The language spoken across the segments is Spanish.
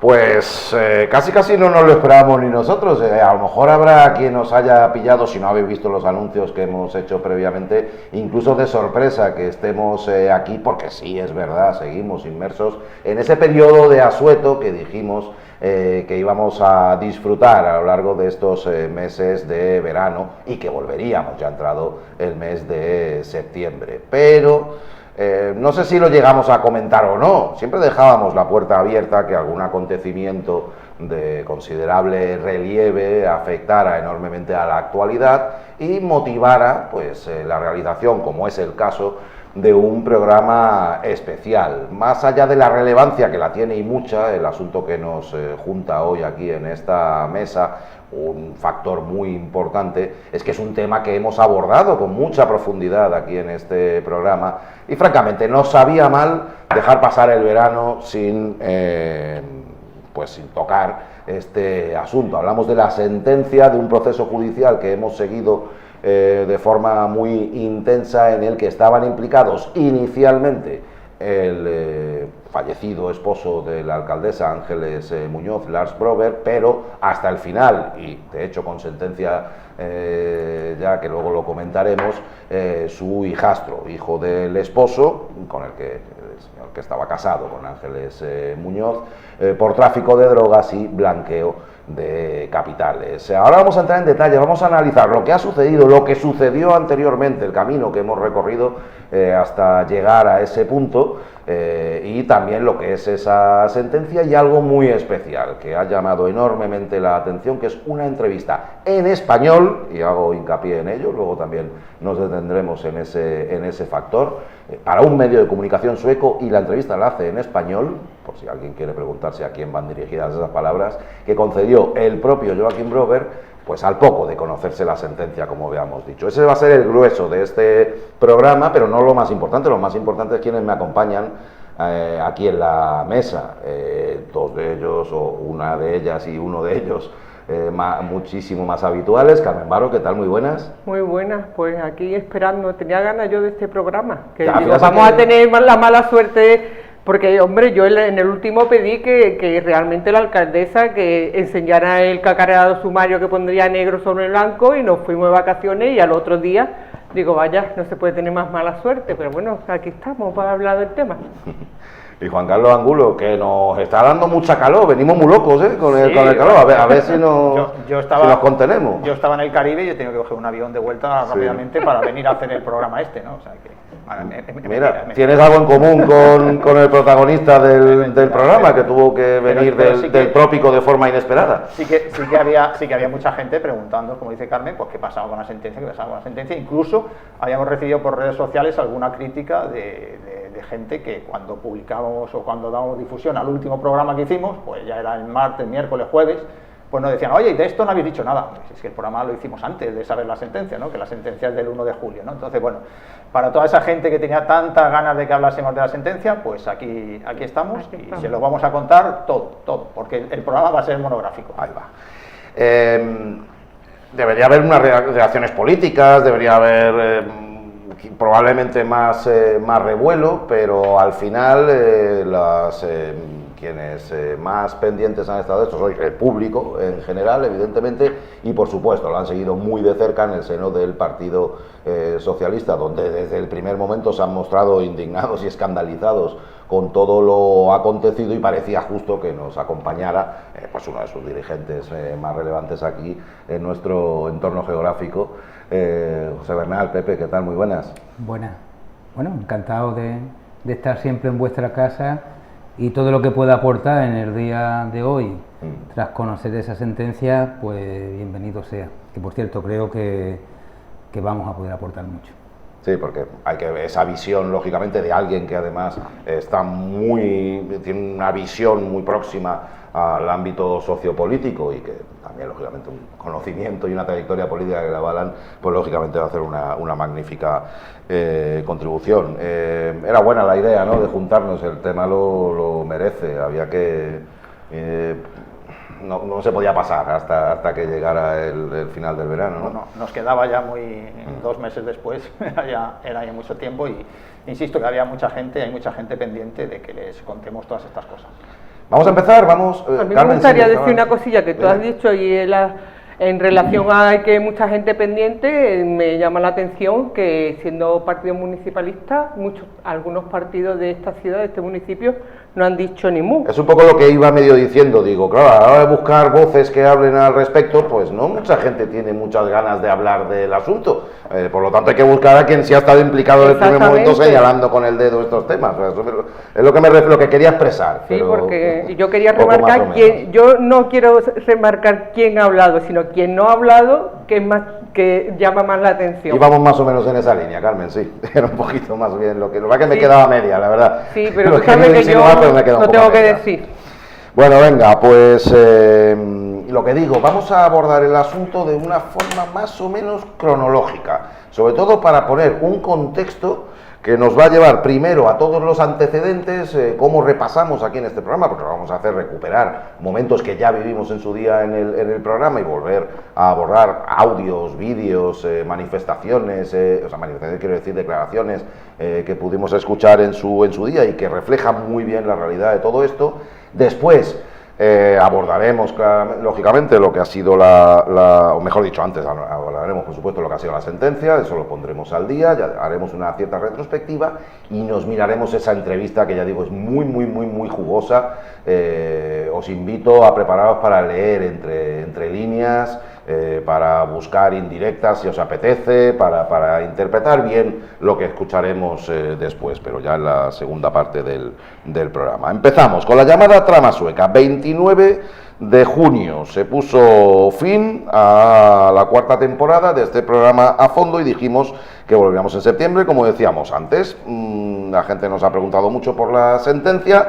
Pues casi no nos lo esperábamos ni nosotros. A lo mejor habrá quien nos haya pillado, si no habéis visto los anuncios que hemos hecho previamente, incluso de sorpresa que estemos aquí, porque sí, es verdad, seguimos inmersos en ese periodo de asueto que dijimos que íbamos a disfrutar a lo largo de estos meses de verano y que volveríamos ya entrado el mes de septiembre. Pero no sé si lo llegamos a comentar o no, siempre dejábamos la puerta abierta que algún acontecimiento de considerable relieve afectara enormemente a la actualidad y motivara pues la realización, como es el caso, de un programa especial. Más allá de la relevancia que la tiene y mucha, el asunto que nos junta hoy aquí en esta mesa, un factor muy importante es que es un tema que hemos abordado con mucha profundidad aquí en este programa y francamente no sabía mal dejar pasar el verano sin tocar este asunto. Hablamos de la sentencia de un proceso judicial que hemos seguido de forma muy intensa, en el que estaban implicados inicialmente el fallecido esposo de la alcaldesa Ángeles Muñoz, Lars Brover, pero hasta el final, y de hecho con sentencia ya que luego lo comentaremos, su hijastro, hijo del esposo, con el señor que estaba casado con Ángeles Muñoz, por tráfico de drogas y blanqueo de capitales. Ahora vamos a entrar en detalle, vamos a analizar lo que ha sucedido, lo que sucedió anteriormente, el camino que hemos recorrido hasta llegar a ese punto, y también lo que es esa sentencia y algo muy especial que ha llamado enormemente la atención, que es una entrevista en español, y hago hincapié en ello, luego también nos detendremos en ese factor, para un medio de comunicación sueco, y la entrevista la hace en español, por si alguien quiere preguntarse a quién van dirigidas esas palabras, que concedió el propio Joachim Brover, pues al poco de conocerse la sentencia, como habíamos dicho. Ese va a ser el grueso de este programa, pero no lo más importante es quienes me acompañan aquí en la mesa, dos de ellos, o una de ellas y uno de ellos, muchísimo más habituales. Carmen Baro, ¿qué tal? Muy buenas. Muy buenas, pues aquí esperando, tenía ganas yo de este programa, que ya, digo, vamos a tener la mala suerte, porque hombre, yo en el último pedí que realmente la alcaldesa que enseñara el cacareado sumario que pondría negro sobre blanco, y nos fuimos de vacaciones, y al otro día digo, vaya, no se puede tener más mala suerte, pero bueno, aquí estamos para hablar del tema. Y Juan Carlos Angulo, que nos está dando mucha calor, venimos muy locos con el calor, a ver si nos contenemos. Yo estaba en el Caribe y yo tengo que coger un avión de vuelta rápidamente para venir a hacer el programa ¿no? O sea que... Mira, tienes algo en común con el protagonista del programa, que tuvo que venir del trópico de forma inesperada. Sí que había mucha gente preguntando, como dice Carmen, pues qué pasaba con la sentencia, incluso habíamos recibido por redes sociales alguna crítica de gente que cuando publicábamos o cuando dábamos difusión al último programa que hicimos, pues ya era el martes, miércoles, jueves, pues nos decían, oye, de esto no habéis dicho nada. Pues es que el programa lo hicimos antes de saber la sentencia, ¿no? Que la sentencia es del 1 de julio, ¿no? Entonces, bueno, para toda esa gente que tenía tantas ganas de que hablásemos de la sentencia, pues aquí estamos y se lo vamos a contar todo, porque el programa va a ser monográfico. Ahí va. Debería haber unas reacciones políticas, debería haber probablemente más revuelo, pero al final quienes más pendientes han estado de esto soy el público en general, evidentemente, y por supuesto lo han seguido muy de cerca en el seno del Partido Socialista, donde desde el primer momento se han mostrado indignados y escandalizados con todo lo acontecido, y parecía justo que nos acompañara pues uno de sus dirigentes más relevantes aquí en nuestro entorno geográfico, José Bernal. Pepe, ¿qué tal? Muy buenas. Buenas. Bueno, encantado de estar siempre en vuestra casa, y todo lo que pueda aportar en el día de hoy, tras conocer esa sentencia, pues bienvenido sea. Que por cierto, creo que vamos a poder aportar mucho. Sí, porque hay que ver esa visión, lógicamente, de alguien que además tiene una visión muy próxima al ámbito sociopolítico, y que también, lógicamente, un conocimiento y una trayectoria política que la avalan, pues lógicamente va a hacer una magnífica contribución. Era buena la idea, ¿no?, de juntarnos, el tema lo merece, había que... No se podía pasar hasta que llegara el final del verano, ¿no? No, nos quedaba ya 2 meses después, era ya mucho tiempo, y insisto que hay mucha gente pendiente de que les contemos todas estas cosas. Vamos a empezar, vamos... A mí Carmen, me gustaría sí, decir una cosilla que tú has dicho y en relación a que hay mucha gente pendiente, me llama la atención que siendo partido municipalista, algunos partidos de esta ciudad, de este municipio, no han dicho ni mu. Es un poco lo que iba medio diciendo, digo, claro, a la hora de buscar voces que hablen al respecto, pues no mucha gente tiene muchas ganas de hablar del asunto. Por lo tanto hay que buscar a quien sí ha estado implicado en el primer momento señalando con el dedo estos temas. O sea, eso es lo que quería expresar. Sí, pero porque yo quería poco remarcar yo no quiero remarcar quién ha hablado, sino quién no ha hablado, que llama más la atención. Y vamos más o menos en esa línea, Carmen, sí. Era un poquito más bien lo que me quedaba media, la verdad. Sí, pero tú sabes que yo no tengo que decir. Bueno, venga, pues lo que digo, vamos a abordar el asunto de una forma más o menos cronológica, sobre todo para poner un contexto que nos va a llevar primero a todos los antecedentes, cómo repasamos aquí en este programa, porque lo vamos a hacer recuperar momentos que ya vivimos en su día en el programa y volver a abordar audios, vídeos, manifestaciones, quiero decir declaraciones que pudimos escuchar en su día y que reflejan muy bien la realidad de todo esto. Después abordaremos lógicamente lo que ha sido o mejor dicho, antes abordaremos por supuesto lo que ha sido la sentencia, eso lo pondremos al día, ya haremos una cierta retrospectiva y nos miraremos esa entrevista que ya digo es muy jugosa. Os invito a prepararos para leer entre líneas, para buscar indirectas si os apetece, para interpretar bien lo que escucharemos después, pero ya en la segunda parte del programa. Empezamos con la llamada trama sueca. 29 de junio se puso fin a la cuarta temporada de este programa a fondo y dijimos que volveríamos en septiembre, como decíamos antes. La gente nos ha preguntado mucho por la sentencia.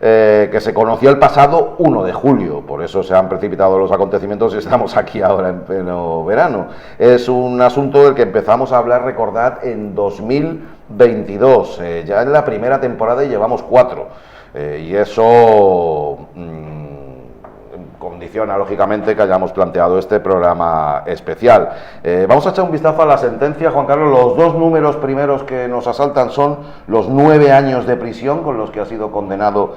Que se conoció el pasado 1 de julio, por eso se han precipitado los acontecimientos y estamos aquí ahora en pleno verano. Es un asunto del que empezamos a hablar, recordad, en 2022, ya en la primera temporada y llevamos 4, y eso condiciona lógicamente que hayamos planteado este programa especial. Vamos a echar un vistazo a la sentencia, Juan Carlos. Los dos números primeros que nos asaltan son los 9 años de prisión con los que ha sido condenado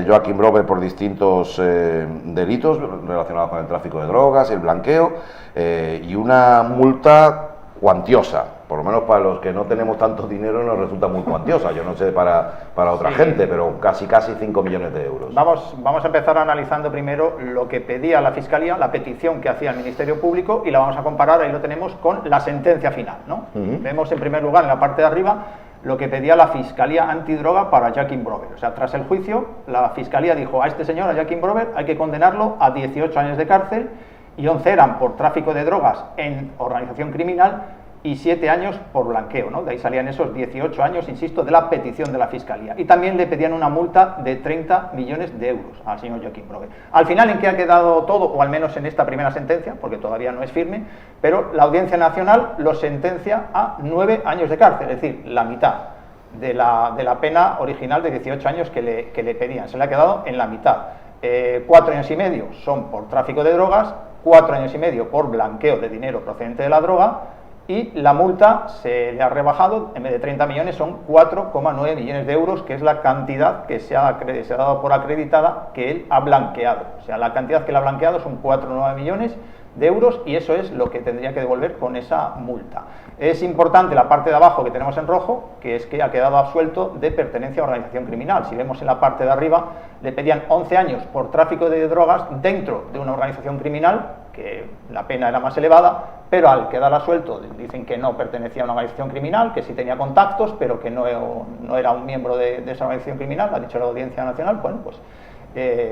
Joachim Brover por distintos delitos relacionados con el tráfico de drogas, el blanqueo, y una multa cuantiosa. Por lo menos para los que no tenemos tanto dinero nos resulta muy cuantiosa. Yo no sé para otra gente, pero casi 5 millones de euros. Vamos a empezar analizando primero lo que pedía la Fiscalía, la petición que hacía el Ministerio Público, y la vamos a comparar, ahí lo tenemos, con la sentencia final, ¿no? Vemos en primer lugar en la parte de arriba lo que pedía la Fiscalía Antidroga para Joachim Brover. O sea, tras el juicio, la Fiscalía dijo a este señor, a Joachim Brover, hay que condenarlo a 18 años de cárcel, y 11 eran por tráfico de drogas en organización criminal y 7 años por blanqueo, ¿no? De ahí salían esos 18 años, insisto, de la petición de la Fiscalía. Y también le pedían una multa de 30 millones de euros al señor Joachim Brover. Al final, ¿en qué ha quedado todo? O al menos en esta primera sentencia, porque todavía no es firme, pero la Audiencia Nacional lo sentencia a 9 años de cárcel, es decir, la mitad de la pena original de 18 años que le pedían. Se le ha quedado en la mitad. 4 años y medio son por tráfico de drogas, 4 años y medio por blanqueo de dinero procedente de la droga, y la multa se le ha rebajado, en vez de 30 millones son 4,9 millones de euros, que es la cantidad que se ha dado por acreditada que él ha blanqueado. O sea, la cantidad que él ha blanqueado son 4,9 millones de euros y eso es lo que tendría que devolver con esa multa. Es importante la parte de abajo que tenemos en rojo, que es que ha quedado absuelto de pertenencia a organización criminal. Si vemos en la parte de arriba, le pedían 11 años por tráfico de drogas dentro de una organización criminal, que la pena era más elevada, pero al quedar absuelto dicen que no pertenecía a una organización criminal, que sí tenía contactos, pero que no era un miembro de esa organización criminal, ha dicho la Audiencia Nacional. Bueno, pues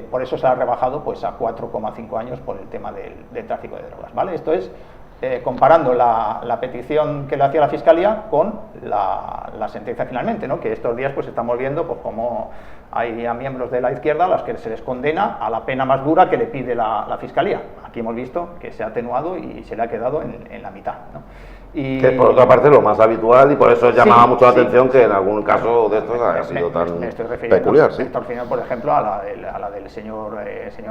por eso se ha rebajado pues a 4,5 años por el tema del tráfico de drogas, ¿vale? Esto es comparando la petición que le hacía la Fiscalía con la sentencia finalmente, ¿no? Que estos días pues estamos viendo pues cómo hay a miembros de la izquierda a los que se les condena a la pena más dura que le pide la Fiscalía. Aquí hemos visto que se ha atenuado y se le ha quedado en la mitad, ¿no? Y que por otra parte es lo más habitual y por eso llamaba mucho la atención que en algún claro, caso de estos haya sido tan me estoy refiriendo, peculiar. Sí. me estoy refiriendo, por ejemplo, a la del señor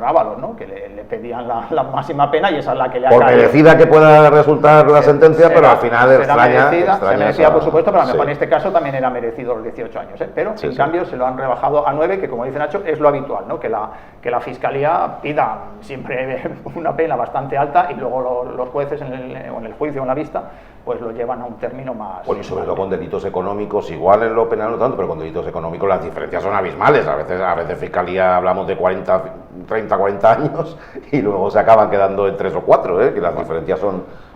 Ábalos, ¿no? Que le pedían la máxima pena y esa es la que le ha Por caído. merecida que pueda resultar la sentencia, Será- pero al final será extraña. merecida, se merecía, esa- por supuesto, pero a lo mejor sí. en este caso también era merecido los 18 años, ¿eh? Pero Sí, en sí. cambio se lo han rebajado a 9, que como dice Nacho, es lo habitual, ¿no? Que la Fiscalía pida siempre una pena bastante alta y luego los jueces en el juicio o en la vista pues lo llevan a un término más... Bueno, y sobre todo con delitos económicos, igual en lo penal no tanto, pero con delitos económicos las diferencias son abismales. A veces Fiscalía hablamos de 30, 40 años y luego se acaban quedando en 3 o 4, ¿eh? Que las diferencias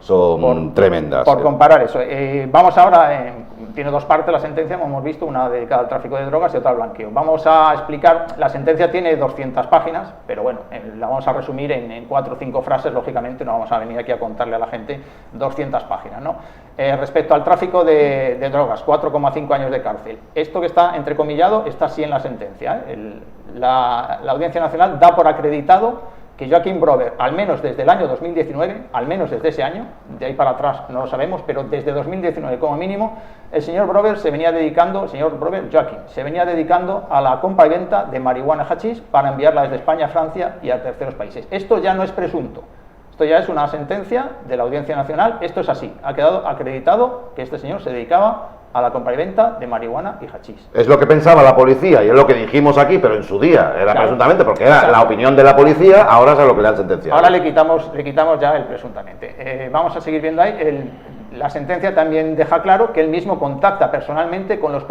son tremendas. Por comparar eso. Vamos ahora, tiene dos partes la sentencia, como hemos visto, una dedicada al tráfico de drogas y otra al blanqueo. Vamos a explicar, la sentencia tiene 200 páginas, pero bueno, la vamos a resumir en 4 o 5 frases, lógicamente no vamos a venir aquí a contarle a la gente 200 páginas, ¿no? Respecto al tráfico de drogas, 4,5 años de cárcel. Esto que está entrecomillado está así en la sentencia, ¿eh? La Audiencia Nacional da por acreditado que Joachim Brover, al menos desde el año 2019, al menos desde ese año, de ahí para atrás no lo sabemos, pero desde 2019 como mínimo, el señor Brover se venía dedicando, el señor Brover, Joachim, se venía dedicando a la compra y venta de marihuana hachís para enviarla desde España a Francia y a terceros países. Esto ya no es presunto, esto ya es una sentencia de la Audiencia Nacional, esto es así, ha quedado acreditado que este señor se dedicaba a la compra y venta de marihuana y hachís. Es lo que pensaba la policía y es lo que dijimos aquí, pero en su día era Claro. presuntamente, porque era Exacto. la opinión de la policía, ahora es a lo que le han sentenciado. Ahora le quitamos ya el presuntamente. Vamos a seguir viendo ahí. La sentencia también deja claro que él mismo contacta personalmente con los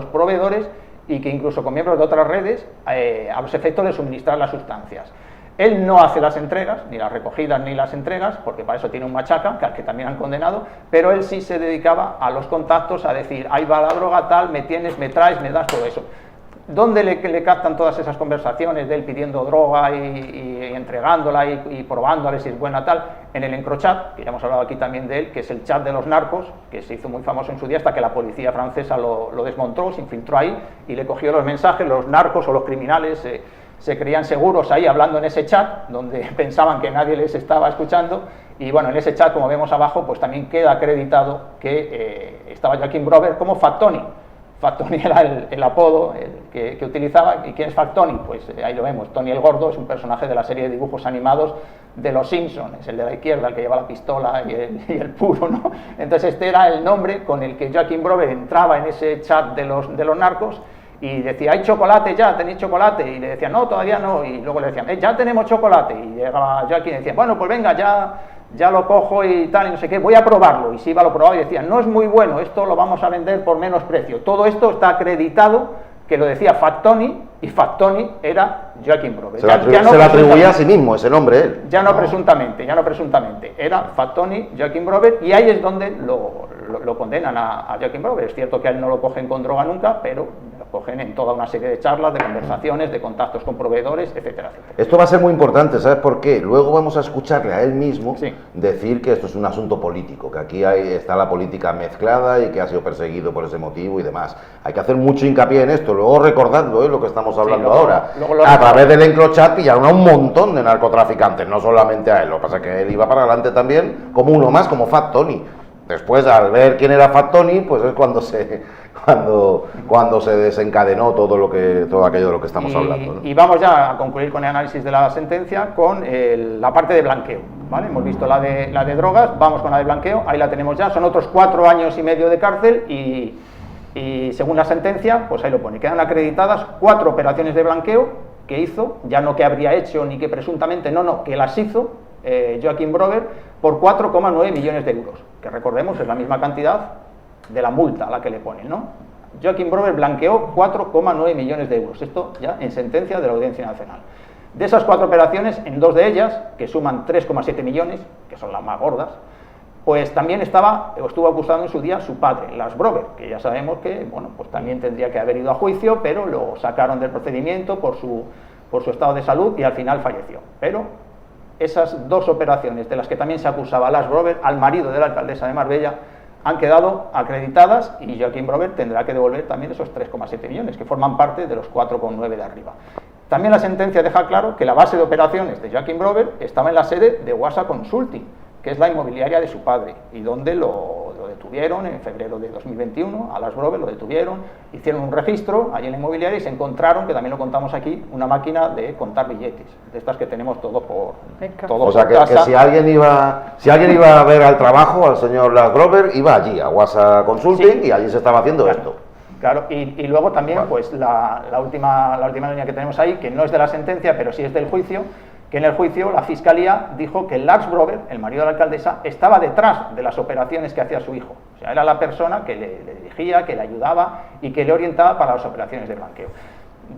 proveedores y que incluso con miembros de otras redes a los efectos de suministrar las sustancias. Él no hace las entregas, ni las recogidas ni las entregas, porque para eso tiene un machaca, que al que también han condenado, pero él sí se dedicaba a los contactos, a decir, ahí va la droga, tal, me tienes, me traes, me das, todo eso. ¿Dónde le captan todas esas conversaciones de él pidiendo droga y entregándola y probando a ver si es buena, tal? En el Encrochat, que ya hemos hablado aquí también de él, que es el chat de los narcos, que se hizo muy famoso en su día hasta que la policía francesa lo desmontó, se infiltró ahí y le cogió los mensajes, los narcos o los criminales se creían seguros ahí hablando en ese chat, donde pensaban que nadie les estaba escuchando, y bueno, en ese chat, como vemos abajo, pues también queda acreditado que estaba Joachim Brover como Fattoni. Fattoni era el apodo que utilizaba. ¿Y quién es Fattoni? Pues ahí lo vemos, Tony el Gordo es un personaje de la serie de dibujos animados de Los Simpsons, es el de la izquierda, el que lleva la pistola y el puro, ¿no? Entonces este era el nombre con el que Joachim Brover entraba en ese chat de los narcos, y decía, ¿hay chocolate ya? ¿Tenéis chocolate? Y le decían, no, todavía no. Y luego le decían, ya tenemos chocolate. Y llegaba Joaquín y decía, bueno, pues venga, ya lo cojo y tal, y no sé qué, voy a probarlo. Y si iba, lo probaba y decía, no es muy bueno, esto lo vamos a vender por menos precio. Todo esto está acreditado, que lo decía Fattoni, y Fattoni era Joachim Brover. Se lo atribuía a sí mismo ese nombre él. Ya no presuntamente, era Fattoni, Joachim Brover, y ahí es donde lo condenan a Joachim Brover. Es cierto que a él no lo cogen con droga nunca, pero lo cogen en toda una serie de charlas, de conversaciones, de contactos con proveedores, etcétera, etcétera. Esto va a ser muy importante, ¿sabes por qué? Luego vamos a escucharle a él mismo Sí. decir que esto es un asunto político, que aquí está la política mezclada y que ha sido perseguido por ese motivo y demás. Hay que hacer mucho hincapié en esto, luego recordando lo que estamos hablando ahora. A través del Encrochat pillaron a un montón de narcotraficantes, no solamente a él, lo que pasa es que él iba para adelante también como uno más, como Fattoni. Después, al ver quién era Fattoni, pues es cuando se desencadenó todo aquello de lo que estamos hablando, ¿no? Y vamos ya a concluir con el análisis de la sentencia con la parte de blanqueo, ¿vale? Hemos visto la de drogas, vamos con la de blanqueo, ahí la tenemos ya, son otros 4 años y medio de cárcel y según la sentencia, pues ahí lo pone, quedan acreditadas 4 operaciones de blanqueo que hizo, ya no que habría hecho ni que presuntamente, no, que las hizo Joachim Brover por 4,9 millones de euros, que recordemos es la misma cantidad de la multa a la que le ponen, ¿no? Joachim Brover blanqueó 4,9 millones de euros, esto ya en sentencia de la Audiencia Nacional. De esas 4 operaciones, en 2 de ellas, que suman 3,7 millones, que son las más gordas, pues también estuvo acusado en su día su padre, Lars Brover, que ya sabemos que, bueno, pues también tendría que haber ido a juicio, pero lo sacaron del procedimiento por su estado de salud y al final falleció. Pero esas 2 operaciones de las que también se acusaba a Lars Brover, al marido de la alcaldesa de Marbella, han quedado acreditadas y Joachim Brover tendrá que devolver también esos 3,7 millones, que forman parte de los 4,9 de arriba. También la sentencia deja claro que la base de operaciones de Joachim Brover estaba en la sede de Wasa Consulting, que es la inmobiliaria de su padre, y donde lo detuvieron en febrero de 2021, a Lars Brober lo detuvieron, hicieron un registro allí en la inmobiliaria y se encontraron, que también lo contamos aquí, una máquina de contar billetes, de estas que tenemos todo por o sea, que si alguien iba a ver al trabajo, al señor Lars Brober, iba allí, a Wasa Consulting, y allí se estaba haciendo esto. Claro, y luego también, pues la última línea que tenemos ahí, que no es de la sentencia, pero sí es del juicio, que en el juicio la Fiscalía dijo que Lars Brober, el marido de la alcaldesa, estaba detrás de las operaciones que hacía su hijo. O sea, era la persona que le dirigía, que le ayudaba y que le orientaba para las operaciones de blanqueo.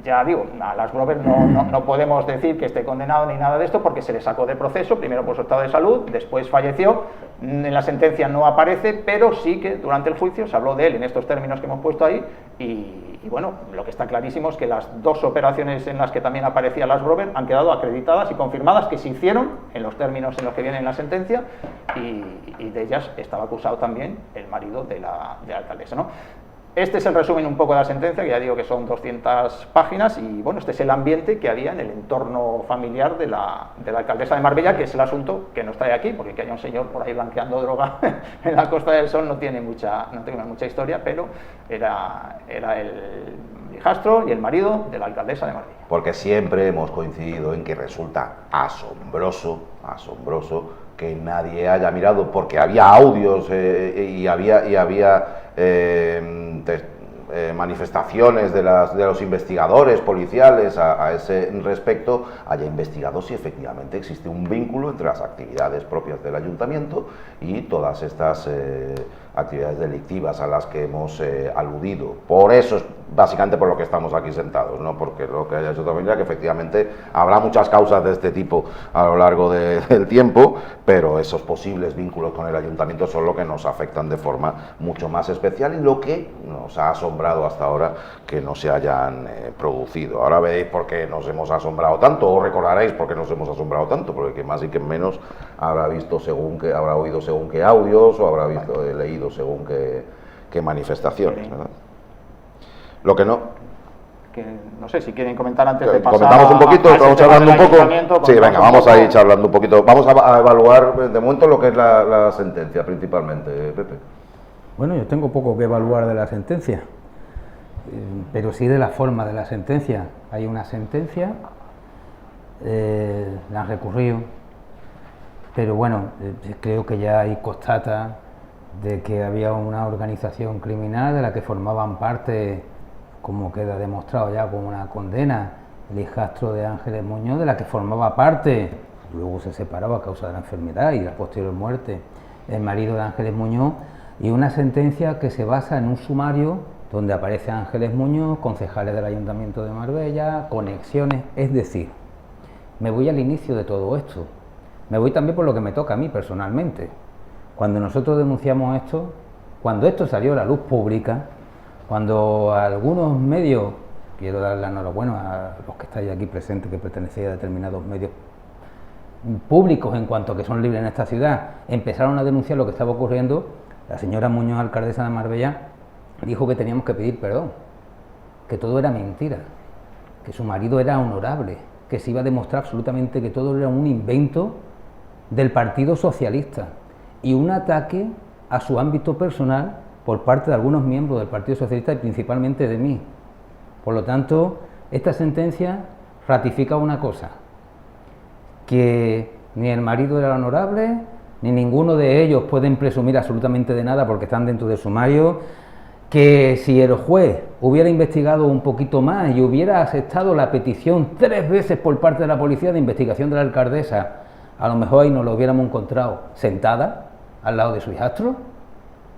Ya digo, a Lars Brober no podemos decir que esté condenado ni nada de esto, porque se le sacó de proceso, primero por su estado de salud, después falleció, en la sentencia no aparece, pero sí que durante el juicio se habló de él en estos términos que hemos puesto ahí, y bueno, lo que está clarísimo es que las dos operaciones en las que también aparecía Lars Brober han quedado acreditadas y confirmadas que se hicieron en los términos en los que viene en la sentencia, y de ellas estaba acusado también el marido de la alcaldesa, ¿no? Este es el resumen un poco de la sentencia, que ya digo que son 200 páginas, y bueno, este es el ambiente que había en el entorno familiar de la alcaldesa de Marbella, que es el asunto que nos trae aquí, porque que haya un señor por ahí blanqueando droga en la Costa del Sol no tiene mucha historia, pero era el hijastro y el marido de la alcaldesa de Marbella. Porque siempre hemos coincidido en que resulta asombroso que nadie haya mirado, porque había audios y había manifestaciones de los investigadores policiales a ese respecto, haya investigado si efectivamente existe un vínculo entre las actividades propias del ayuntamiento y todas estas actividades delictivas a las que hemos aludido. Por eso es básicamente por lo que estamos aquí sentados, no porque lo que haya hecho otra familia, que efectivamente habrá muchas causas de este tipo a lo largo del tiempo, pero esos posibles vínculos con el ayuntamiento son lo que nos afectan de forma mucho más especial y lo que nos ha asombrado hasta ahora que no se hayan producido. Ahora veréis por qué nos hemos asombrado tanto, o recordaréis por qué nos hemos asombrado tanto, porque que más y que menos habrá visto habrá oído según qué audios, o habrá leído según qué manifestaciones, ¿verdad? Lo que no... Que no sé si quieren comentar antes de pasar. Comentamos un poquito, estamos charlando un poco. Sí, venga, vamos a ir poco. charlando un poquito. Vamos a evaluar de momento lo que es la sentencia, principalmente, Pepe. Bueno, yo tengo poco que evaluar de la sentencia, pero sí de la forma de la sentencia. Hay una sentencia, la han recurrido, pero bueno, creo que ya ahí constata de que había una organización criminal de la que formaban parte, como queda demostrado ya con una condena, el hijastro de Ángeles Muñoz, de la que formaba parte, luego se separaba a causa de la enfermedad y la posterior muerte, el marido de Ángeles Muñoz, y una sentencia que se basa en un sumario donde aparece Ángeles Muñoz, concejales del Ayuntamiento de Marbella, conexiones, es decir, me voy al inicio de todo esto, me voy también por lo que me toca a mí personalmente. Cuando nosotros denunciamos esto, cuando esto salió a la luz pública, cuando algunos medios, quiero dar la enhorabuena a los que estáis aquí presentes, que pertenecéis a determinados medios públicos en cuanto a que son libres en esta ciudad, empezaron a denunciar lo que estaba ocurriendo, la señora Muñoz, alcaldesa de Marbella, dijo que teníamos que pedir perdón, que todo era mentira, que su marido era honorable, que se iba a demostrar absolutamente que todo era un invento del Partido Socialista y un ataque a su ámbito personal por parte de algunos miembros del Partido Socialista y principalmente de mí. Por lo tanto, esta sentencia ratifica una cosa, que ni el marido era honorable, ni ninguno de ellos pueden presumir absolutamente de nada porque están dentro del sumario, que si el juez hubiera investigado un poquito más y hubiera aceptado la petición 3 veces por parte de la policía de investigación de la alcaldesa, a lo mejor ahí nos lo hubiéramos encontrado sentada al lado de su hijastro.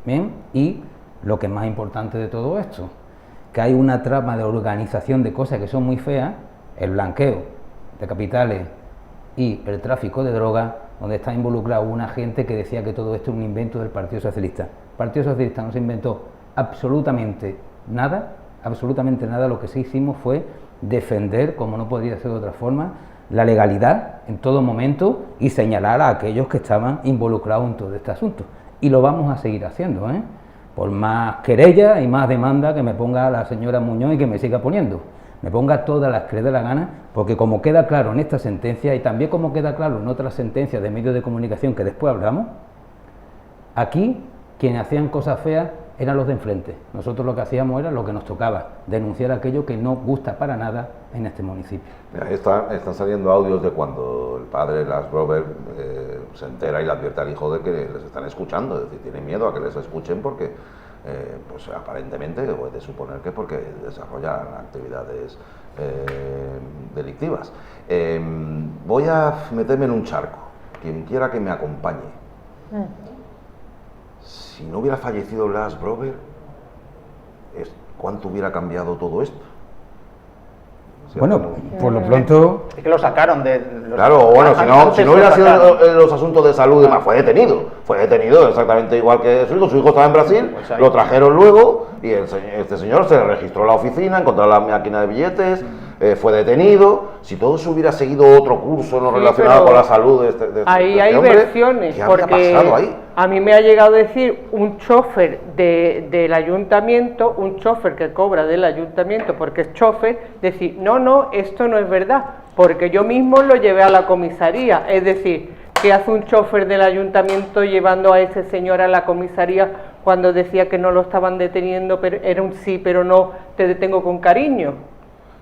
Bien, y lo que es más importante de todo esto, que hay una trama de organización de cosas que son muy feas, el blanqueo de capitales y el tráfico de drogas, donde está involucrado una gente que decía que todo esto es un invento del Partido Socialista. El Partido Socialista no se inventó absolutamente nada, lo que sí hicimos fue defender, como no podía ser de otra forma, la legalidad en todo momento y señalar a aquellos que estaban involucrados en todo este asunto. Y lo vamos a seguir haciendo, por más querella y más demanda que me ponga la señora Muñoz y que me siga poniendo. me ponga todas las que le dé la gana, porque como queda claro en esta sentencia y también como queda claro en otras sentencias de medios de comunicación que después hablamos, aquí quienes hacían cosas feas eran los de enfrente. Nosotros lo que hacíamos era lo que nos tocaba, denunciar aquello que no gusta para nada en este municipio. Están saliendo audios de cuando el padre Lars Broberg se entera y le advierte al hijo de que les están escuchando, es decir, tiene miedo a que les escuchen porque, pues aparentemente, o es de suponer que porque desarrollan actividades delictivas. Voy a meterme en un charco, quien quiera que me acompañe. Si no hubiera fallecido Lars Broberg, ¿cuánto hubiera cambiado todo esto? O sea, bueno, por lo pronto... Es que lo sacaron de... Claro, bueno, si no hubiera sido los asuntos de salud y demás, fue detenido exactamente igual que su hijo estaba en Brasil, Pues ahí. lo trajeron luego y este señor se registró en la oficina, encontró la máquina de billetes, fue detenido. Si todo se hubiera seguido otro curso no Sí, relacionado pero con la salud de este ahí hay hombre, versiones, ¿qué habría porque pasado ahí? a mí me ha llegado a decir un chofer del ayuntamiento, un chofer que cobra del ayuntamiento porque es chofer, decir, no, esto no es verdad, porque yo mismo lo llevé a la comisaría. Es decir, ¿qué hace un chofer del ayuntamiento llevando a ese señor a la comisaría cuando decía que no lo estaban deteniendo, pero era un sí, pero no, te detengo con cariño?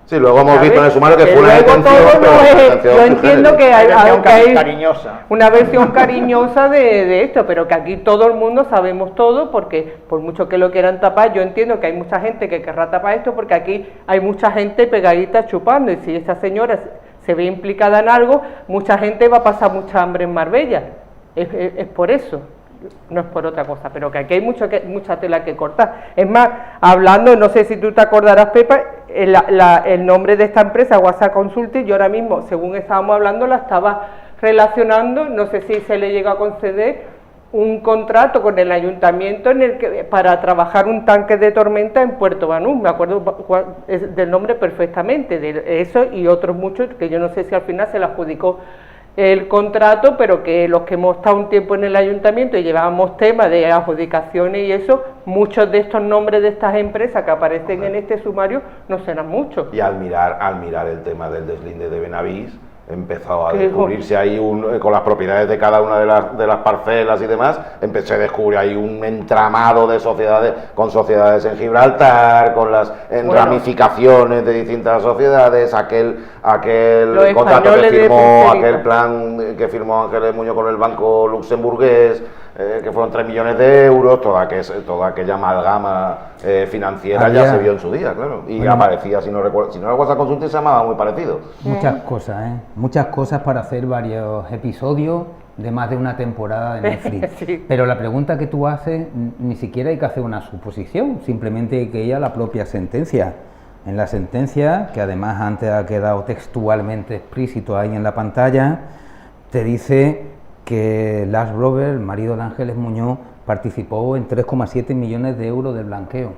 Sí, luego hemos ¿Sabes? visto en el sumario que fue una luego detención, todo pero no es- detención yo entiendo que hay cariñosa. una versión cariñosa de esto, pero que aquí todo el mundo sabemos todo, porque por mucho que lo quieran tapar, yo entiendo que hay mucha gente que querrá tapar esto, porque aquí hay mucha gente pegadita chupando, y si esta señora se ve implicada en algo, mucha gente va a pasar mucha hambre en Marbella, es por eso. No es por otra cosa, pero que aquí hay mucha tela que cortar. Es más, hablando, no sé si tú te acordarás, Pepa, el nombre de esta empresa, WhatsApp Consulting, yo ahora mismo, según estábamos hablando, la estaba relacionando, no sé si se le llega a conceder un contrato con el ayuntamiento en el que para trabajar un tanque de tormenta en Puerto Banús, me acuerdo del nombre perfectamente, de eso y otros muchos, que yo no sé si al final se le adjudicó el contrato, pero que los que hemos estado un tiempo en el ayuntamiento y llevábamos temas de adjudicaciones y eso, muchos de estos nombres de estas empresas que aparecen en este sumario no serán muchos. Y al mirar el tema del deslinde de Benavís, empezó a ¿Qué descubrirse ahí con las propiedades de cada una de las parcelas y demás, se descubre ahí un entramado de sociedades, con sociedades en Gibraltar, con las ramificaciones de distintas sociedades, aquel contrato que firmó, aquel plan que firmó Ángeles Muñoz con el banco luxemburgués, que fueron 3 millones de euros, toda aquella amalgama financiera ya se vio en su día, claro, y bueno, aparecía, si no era WhatsApp Consulting, se llamaba muy parecido. Muchas cosas para hacer varios episodios de más de una temporada de Netflix. Sí. Pero la pregunta que tú haces, ni siquiera hay que hacer una suposición, simplemente hay que ir a la propia sentencia. En la sentencia, que además antes ha quedado textualmente explícito ahí en la pantalla, te dice que Lars Broberg, el marido de Ángeles Muñoz, participó en 3,7 millones de euros del blanqueo.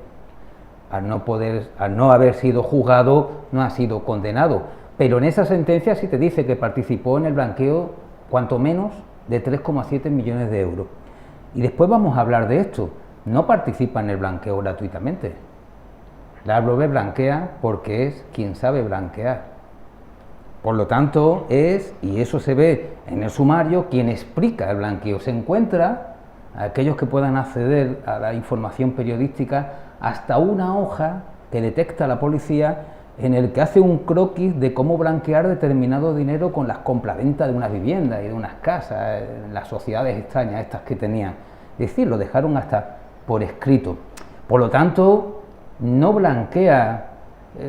Al no haber sido juzgado, no ha sido condenado. Pero en esa sentencia sí te dice que participó en el blanqueo, cuanto menos, de 3,7 millones de euros. Y después vamos a hablar de esto. No participa en el blanqueo gratuitamente. Lars Broberg blanquea porque es quien sabe blanquear. Por lo tanto, y eso se ve en el sumario, quien explica el blanqueo. Se encuentra, a aquellos que puedan acceder a la información periodística, hasta una hoja que detecta la policía en el que hace un croquis de cómo blanquear determinado dinero con las compraventas de unas viviendas y de unas casas, las sociedades extrañas estas que tenían. Es decir, lo dejaron hasta por escrito. Por lo tanto, no blanquea,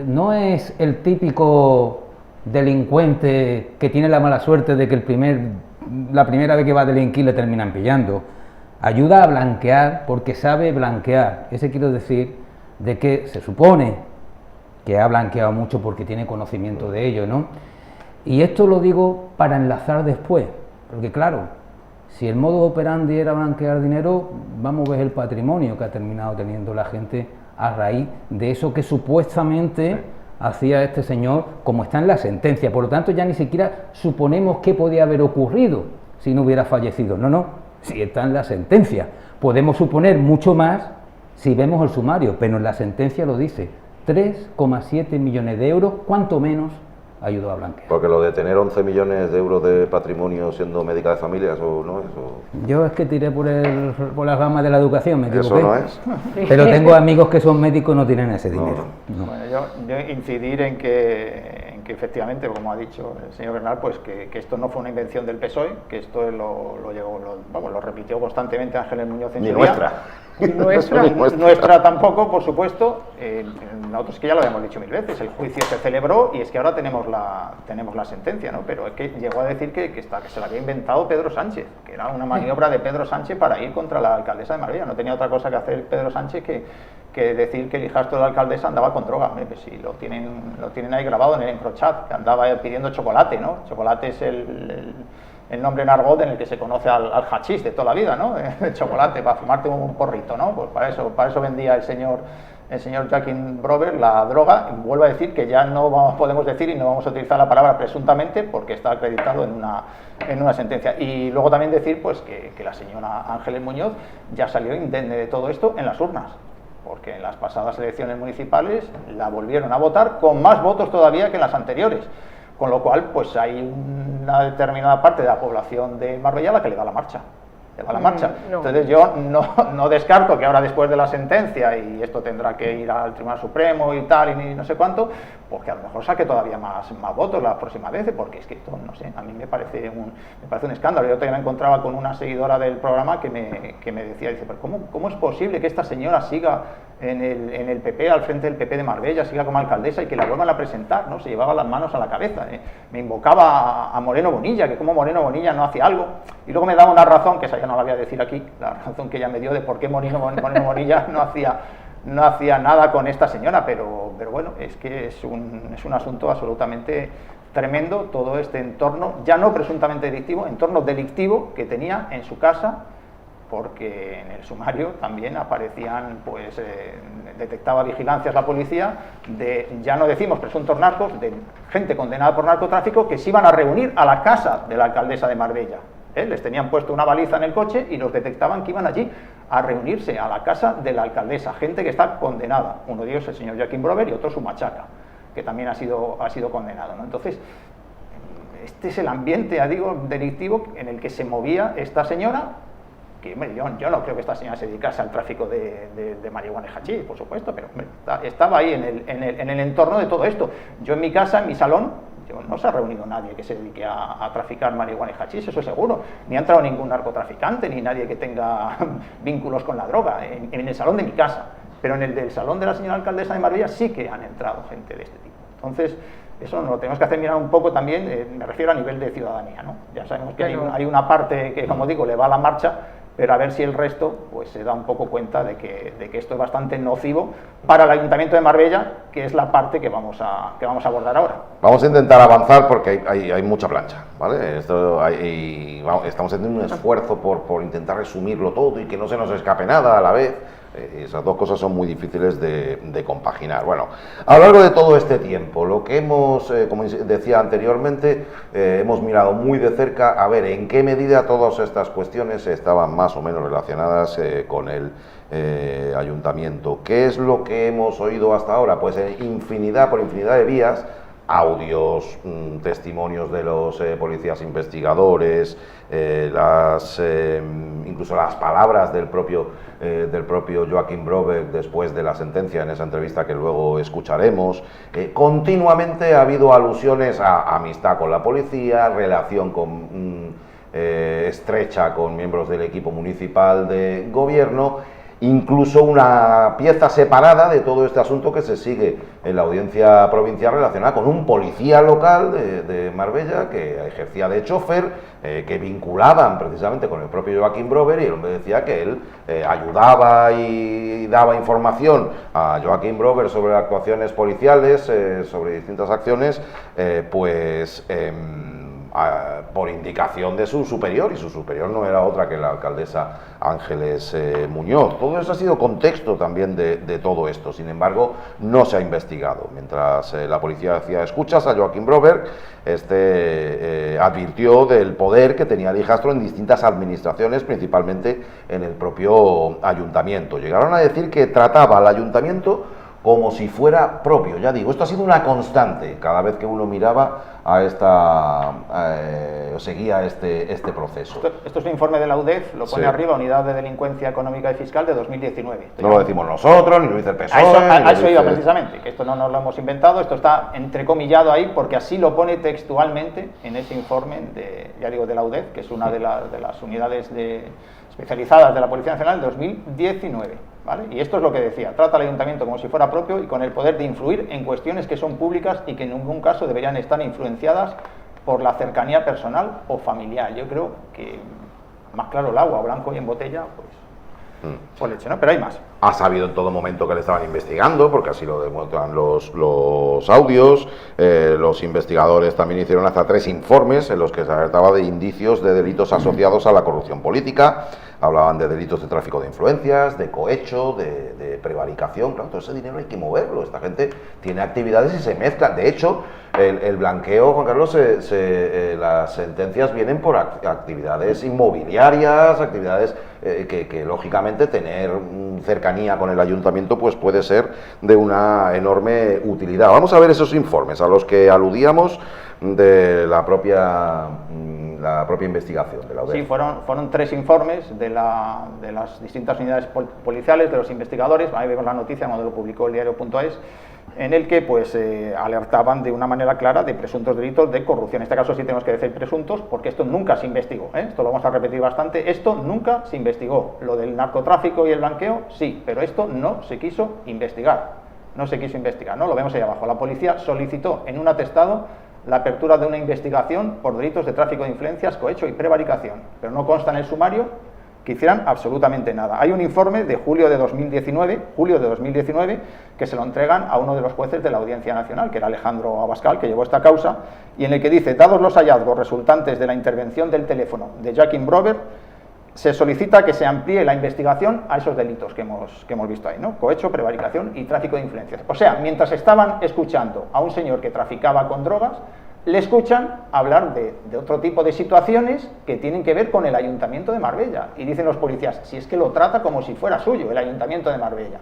no es el típico delincuente que tiene la mala suerte de que la primera vez que va a delinquir le terminan pillando. Ayuda a blanquear porque sabe blanquear. Ese quiero decir de que se supone que ha blanqueado mucho porque tiene conocimiento de ello, ¿no? Y esto lo digo para enlazar después, porque claro, si el modo operandi era blanquear dinero, vamos a ver el patrimonio que ha terminado teniendo la gente a raíz de eso que supuestamente hacía este señor, como está en la sentencia. Por lo tanto, ya ni siquiera suponemos qué podía haber ocurrido si no hubiera fallecido. No, si está en la sentencia. Podemos suponer mucho más si vemos el sumario, pero en la sentencia lo dice. 3,7 millones de euros, cuanto menos ayudó a blanquear. Porque lo de tener 11 millones de euros de patrimonio siendo médica de familia, eso no es. Yo es que tiré por las ramas de la educación, me equivoqué. Eso no es. Pero tengo amigos que son médicos y no tienen ese dinero. No. Bueno, yo incidir en que efectivamente, como ha dicho el señor Bernal, pues que esto no fue una invención del PSOE, que esto lo repitió constantemente Ángeles Muñoz en Ni su nuestra. día. Nuestra tampoco, por supuesto. Nosotros que ya lo habíamos dicho 1000 veces, el juicio se celebró y es que ahora tenemos la sentencia, ¿no? Pero es que llegó a decir que se la había inventado Pedro Sánchez, que era una maniobra de Pedro Sánchez para ir contra la alcaldesa de Marbella. No tenía otra cosa que hacer Pedro Sánchez que decir que el hijastro de la alcaldesa andaba con droga. Pues si lo tienen ahí grabado en el Encrochat, que andaba pidiendo chocolate, ¿no? Chocolate es el nombre en argot en el que se conoce al hachís de toda la vida, ¿no? El chocolate para fumarte un porrito, ¿no? Pues para eso vendía el señor Joaquim Brover la droga. Vuelvo a decir que ya no podemos decir y no vamos a utilizar la palabra presuntamente porque está acreditado en una sentencia. Y luego también decir pues que la señora Ángeles Muñoz ya salió indemne de todo esto en las urnas, porque en las pasadas elecciones municipales la volvieron a votar con más votos todavía que en las anteriores, con lo cual pues hay una determinada parte de la población de Marbella a la que le da la marcha. No. Entonces yo no descarto que ahora después de la sentencia, y esto tendrá que ir al Tribunal Supremo y tal, y no sé cuánto, pues que a lo mejor saque todavía más votos las próximas veces, porque es que esto, no sé, a mí me parece un escándalo. Yo todavía me encontraba con una seguidora del programa que me decía, dice, pero ¿cómo es posible que esta señora siga en el PP, al frente del PP de Marbella, siga como alcaldesa y que la vuelvan a presentar, ¿no? Se llevaba las manos a la cabeza, me invocaba a Moreno Bonilla, que como Moreno Bonilla no hacía algo, y luego me daba una razón, que esa ya no la voy a decir aquí, la razón que ella me dio de por qué Moreno Bonilla no hacía nada con esta señora, pero bueno, es que es un asunto absolutamente tremendo todo este entorno, ya no presuntamente delictivo, entorno delictivo que tenía en su casa, porque en el sumario también aparecían, pues detectaba vigilancias la policía de, ya no decimos presuntos narcos, de gente condenada por narcotráfico que se iban a reunir a la casa de la alcaldesa de Marbella. Les tenían puesto una baliza en el coche y los detectaban que iban allí a reunirse a la casa de la alcaldesa, gente que está condenada. Uno de ellos es el señor Joaquim Brover y otro su machaca, que también ha sido condenado, ¿no? Entonces, este es el ambiente, ya digo, delictivo en el que se movía esta señora, que hombre, yo no creo que esta señora se dedicase al tráfico de marihuana y hachís, por supuesto, pero hombre, estaba ahí en el entorno de todo esto. Yo en mi casa, en mi salón, no se ha reunido nadie que se dedique a traficar marihuana y hachís, eso seguro, ni ha entrado ningún narcotraficante, ni nadie que tenga vínculos con la droga, en el salón de mi casa, pero en el del salón de la señora alcaldesa de Marbella sí que han entrado gente de este tipo. Entonces, eso nos lo tenemos que hacer mirar un poco también, me refiero a nivel de ciudadanía, ¿no? Ya sabemos que hay una parte que, como digo, le va a la marcha, pero a ver si el resto pues se da un poco cuenta de que esto es bastante nocivo para el Ayuntamiento de Marbella, que es la parte que vamos a abordar ahora. Vamos a intentar avanzar porque hay mucha plancha, ¿vale? Estamos haciendo un esfuerzo por intentar resumirlo todo y que no se nos escape nada a la vez. Esas dos cosas son muy difíciles de compaginar. Bueno, a lo largo de todo este tiempo, lo que hemos, como decía anteriormente, hemos mirado muy de cerca a ver en qué medida todas estas cuestiones estaban más o menos relacionadas con el ayuntamiento. ¿Qué es lo que hemos oído hasta ahora? Pues por infinidad de vías, audios, testimonios de los policías investigadores, incluso las palabras del propio Joaquim Brover después de la sentencia en esa entrevista que luego escucharemos. Continuamente ha habido alusiones a amistad con la policía, relación estrecha con miembros del equipo municipal de gobierno, incluso una pieza separada de todo este asunto que se sigue en la audiencia provincial relacionada con un policía local de Marbella que ejercía de chofer, que vinculaban precisamente con el propio Joaquim Brover, y el hombre decía que él ayudaba y daba información a Joaquim Brover sobre actuaciones policiales, sobre distintas acciones, por indicación de su superior, y su superior no era otra que la alcaldesa Ángeles Muñoz. Todo eso ha sido contexto también de todo esto. Sin embargo, no se ha investigado. Mientras la policía hacía escuchas a Joaquim Brover, advirtió del poder que tenía el hijastro en distintas administraciones, principalmente en el propio ayuntamiento. Llegaron a decir que trataba al ayuntamiento como si fuera propio. Ya digo, esto ha sido una constante cada vez que uno miraba seguía este proceso. Esto es un informe de la UDEF, lo pone arriba, Unidad de Delincuencia Económica y Fiscal de 2019. No lo decimos nosotros, ni lo dice el PSOE. A eso iba precisamente, que esto no nos lo hemos inventado, esto está entrecomillado ahí porque así lo pone textualmente en ese informe de la UDEF, que es una de las unidades especializadas de la Policía Nacional de 2019. ¿Vale? Y esto es lo que decía: trata al ayuntamiento como si fuera propio y con el poder de influir en cuestiones que son públicas y que en ningún caso deberían estar influenciadas por la cercanía personal o familiar. Yo creo que más claro el agua, blanco y en botella, pues leche, ¿no? Pero hay más. Ha sabido en todo momento que le estaban investigando, porque así lo demuestran los audios. Los investigadores también hicieron hasta 3 informes en los que se alertaba de indicios de delitos asociados a la corrupción política. Hablaban de delitos de tráfico de influencias, de cohecho, de prevaricación. Claro, todo ese dinero hay que moverlo. Esta gente tiene actividades y se mezclan. De hecho, el blanqueo, Juan Carlos, las sentencias vienen por actividades inmobiliarias, actividades que lógicamente tener cercanía con el ayuntamiento pues puede ser de una enorme utilidad. Vamos a ver esos informes a los que aludíamos de la propia investigación de la UDEF. Sí, fueron 3 informes de las distintas unidades policiales, de los investigadores. Ahí vemos la noticia cuando lo publicó el diario.es, en el que pues alertaban de una manera clara de presuntos delitos de corrupción. En este caso sí tenemos que decir presuntos, porque esto nunca se investigó, ¿eh? Esto lo vamos a repetir bastante, esto nunca se investigó. Lo del narcotráfico y el blanqueo, sí, pero esto no se quiso investigar. No se quiso investigar, ¿no? Lo vemos ahí abajo. La policía solicitó en un atestado la apertura de una investigación por delitos de tráfico de influencias, cohecho y prevaricación, pero no consta en el sumario que hicieran absolutamente nada. Hay un informe de julio de 2019, que se lo entregan a uno de los jueces de la Audiencia Nacional, que era Alejandro Abascal, que llevó esta causa, y en el que dice: dados los hallazgos resultantes de la intervención del teléfono de Jack Imbrover, se solicita que se amplíe la investigación a esos delitos que hemos visto ahí, ¿no? Cohecho, prevaricación y tráfico de influencias. O sea, mientras estaban escuchando a un señor que traficaba con drogas, le escuchan hablar de otro tipo de situaciones que tienen que ver con el Ayuntamiento de Marbella. Y dicen los policías: si es que lo trata como si fuera suyo, el Ayuntamiento de Marbella.